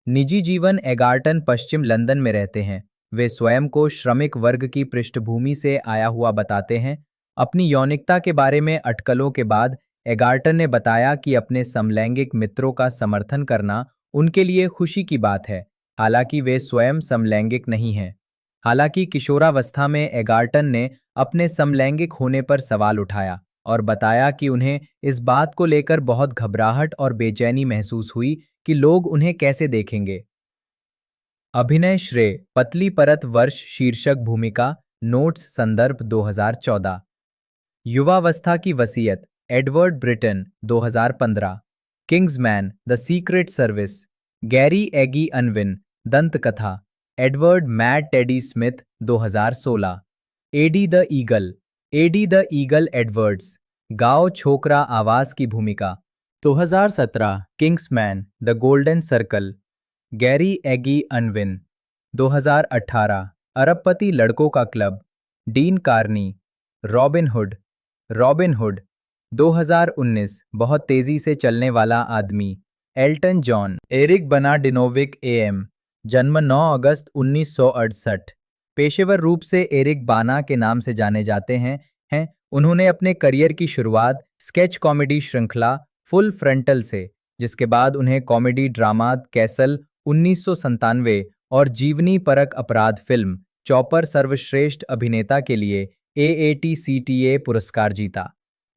निजी जीवन। एगार्टन पश्चिम लंदन में रहते हैं। वे स्वयं को श्रमिक वर्ग की पृष्ठभूमि से आया हुआ बताते हैं। अपनी यौनिकता के बारे में अटकलों के बाद एगार्टन ने बताया कि अपने समलैंगिक मित्रों का समर्थन करना उनके लिए खुशी की बात है, हालांकि वे स्वयं समलैंगिक नहीं हैं। हालांकि किशोरावस्था में एगार्टन ने अपने समलैंगिक होने पर सवाल उठाया और बताया कि उन्हें इस बात को लेकर बहुत घबराहट और बेचैनी महसूस हुई कि लोग उन्हें कैसे देखेंगे। अभिनय श्रेय। पतली परत वर्ष शीर्षक भूमिका नोट्स संदर्भ 2014। युवावस्था की वसीयत Edward Brittain 2015। Kingsman The Secret Service Gary Eggsy Unwin दंतकथा Edward Mad Teddy Smith 2016। Eddie the Eagle Edwards गाओ छोकरा आवाज की भूमिका 2017। Kingsman The Golden Circle Gary Eggsy Unwin 2018। अरबपति लड़कों का क्लब डीन कार्नी रॉबिन हुड 2019। बहुत तेजी से चलने वाला आदमी Elton John Eric Banadinovich AM जन्म 9 अगस्त 1968। पेशेवर रूप से एरिक बाना के नाम से जाने जाते हैं। उन्होंने अपने करियर की शुरुआत स्केच कॉमेडी श्रृंखला फुल फ्रंटल से, जिसके बाद उन्हें कॉमेडी ड्रामा कैसल 1997 और जीवनी परक अपराध फिल्म चॉपर सर्वश्रेष्ठ अभिनेता के लिए AATCTA पुरस्कार जीता।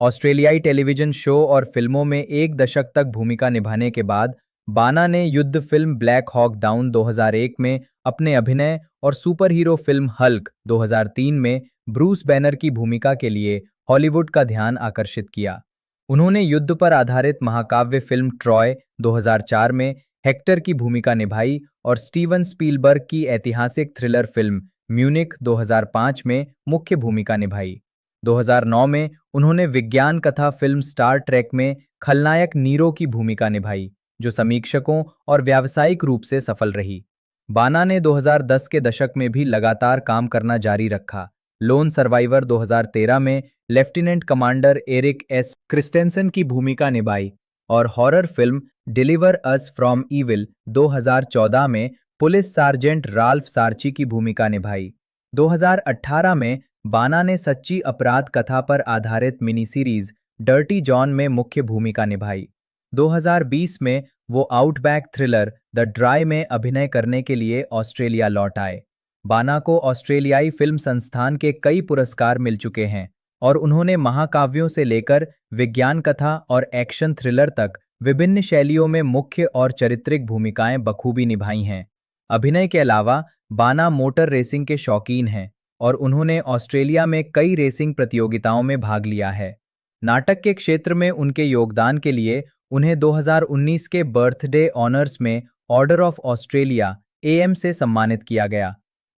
ऑस्ट्रेलियाई टेलीविजन शो और फिल्मों में एक दशक तक भूमिका निभाने के बाद बाना ने युद्ध फिल्म ब्लैक हॉक डाउन 2001 में अपने अभिनय और सुपर हीरो फिल्म हल्क 2003 में ब्रूस बैनर की भूमिका के लिए हॉलीवुड का ध्यान आकर्षित किया। उन्होंने युद्ध पर आधारित महाकाव्य फिल्म ट्रॉय 2004 में हेक्टर की भूमिका निभाई और स्टीवन स्पीलबर्ग की ऐतिहासिक थ्रिलर फिल्म म्यूनिक 2005 में मुख्य भूमिका निभाई। 2009 में उन्होंने विज्ञान कथा फिल्म स्टार ट्रेक में खलनायक नीरो की भूमिका निभाई, जो समीक्षकों और व्यावसायिक रूप से सफल रही। बाना ने 2010 के दशक में भी लगातार काम करना जारी रखा। लोन सर्वाइवर 2013 में lieutenant commander Erik S Kristensen की भूमिका निभाई और horror film deliver us from evil 2014 में पुलिस सार्जेंट राल्फ सार्ची की भूमिका निभाई। 2018 में बाना ने सच्ची अपराध कथा पर आधारित मिनी सीरीज डर्टी जॉन में मुख्य भूमिका निभाई। 2020 में वो आउटबैक थ्रिलर द ड्राई में अभिनय करने के लिए ऑस्ट्रेलिया लौट आए। बाना को ऑस्ट्रेलियाई फिल्म संस्थान के कई पुरस्कार मिल चुके हैं और उन्होंने महाकाव्यों से लेकर विज्ञान कथा और एक्शन थ्रिलर तक विभिन्न शैलियों में मुख्य और चारित्रिक भूमिकाएं बखूबी निभाई हैं। अभिनय के अलावा बाना मोटर रेसिंग के शौकीन हैं और उन्होंने ऑस्ट्रेलिया में कई रेसिंग प्रतियोगिताओं में भाग लिया है। नाटक के क्षेत्र में उनके योगदान के लिए उन्हें 2019 के बर्थडे ऑनर्स में ऑर्डर ऑफ ऑस्ट्रेलिया AM से सम्मानित किया गया।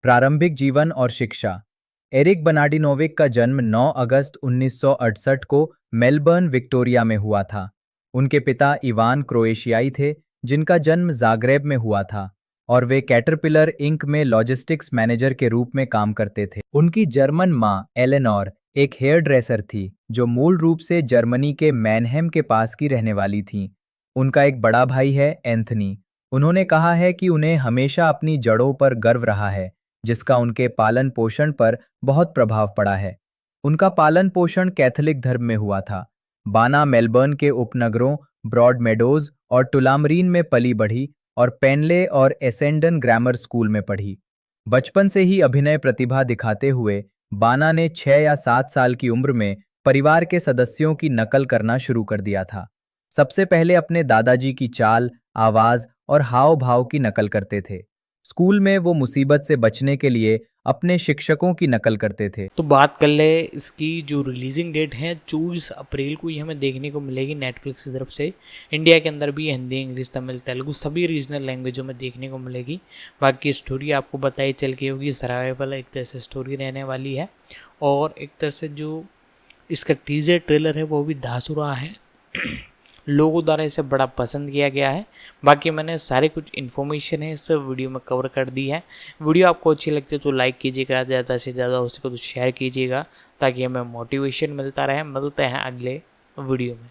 प्रारंभिक जीवन और शिक्षा एरिक बनाडिनोविक का जन्म 9 अगस्त 1968 को मेलबर्न, विक्टोरिया में हुआ था। उनके पिता इवान क्रोएशियाई थे, जिनका जन्म जाग्रेब में हुआ था, और वे कैटरपिलर इंक में लॉजिस्टिक्स मैनेजर के रूप में काम करते थे। उनकी जर्मन माँ एलेनोर एक हेयर ड्रेसर थी, जो मूल रूप से जर्मनी के मैनहेम के पास की रहने वाली थी। उनका एक बड़ा भाई है, एंथनी। उन्होंने कहा है कि उन्हें हमेशा अपनी जड़ों पर गर्व रहा है, जिसका उनके पालन पोषण पर बहुत प्रभाव पड़ा है। उनका पालन पोषण कैथोलिक धर्म में हुआ था। बाना मेलबर्न के उपनगरों ब्रॉड मेडोज और टुलामरीन में पली बढ़ी और पेनले और एसेंडन ग्रामर स्कूल में पढ़ी। बचपन से ही अभिनय प्रतिभा दिखाते हुए बाना ने 6 या 7 साल की उम्र में परिवार के सदस्यों की नकल करना शुरू कर दिया था। सबसे पहले अपने दादाजी की चाल, आवाज और हाव भाव की नकल करते थे। स्कूल में वो मुसीबत से बचने के लिए अपने शिक्षकों की नकल करते थे। तो बात कर ले इसकी जो रिलीजिंग डेट है 24 अप्रैल को ये हमें देखने को मिलेगी नेटफ्लिक्स की तरफ से। इंडिया के अंदर भी हिंदी, इंग्लिश, तमिल, तेलुगु सभी रीजनल लैंग्वेजों में देखने को मिलेगी। बाकी स्टोरी आपको बताई चल के होगी, सर्वाइवल एक तरह से स्टोरी रहने वाली है, और एक तरह से जो इसका टीजर ट्रेलर है वो भी धांसुरा है। लोगों द्वारा इसे बड़ा पसंद किया गया है। बाकी मैंने सारे कुछ इन्फॉर्मेशन है इस वीडियो में कवर कर दी है। वीडियो आपको अच्छी लगती है तो लाइक कीजिएगा, ज़्यादा से ज़्यादा हो सके तो शेयर कीजिएगा, ताकि हमें मोटिवेशन मिलता रहे। मिलते हैं अगले वीडियो में।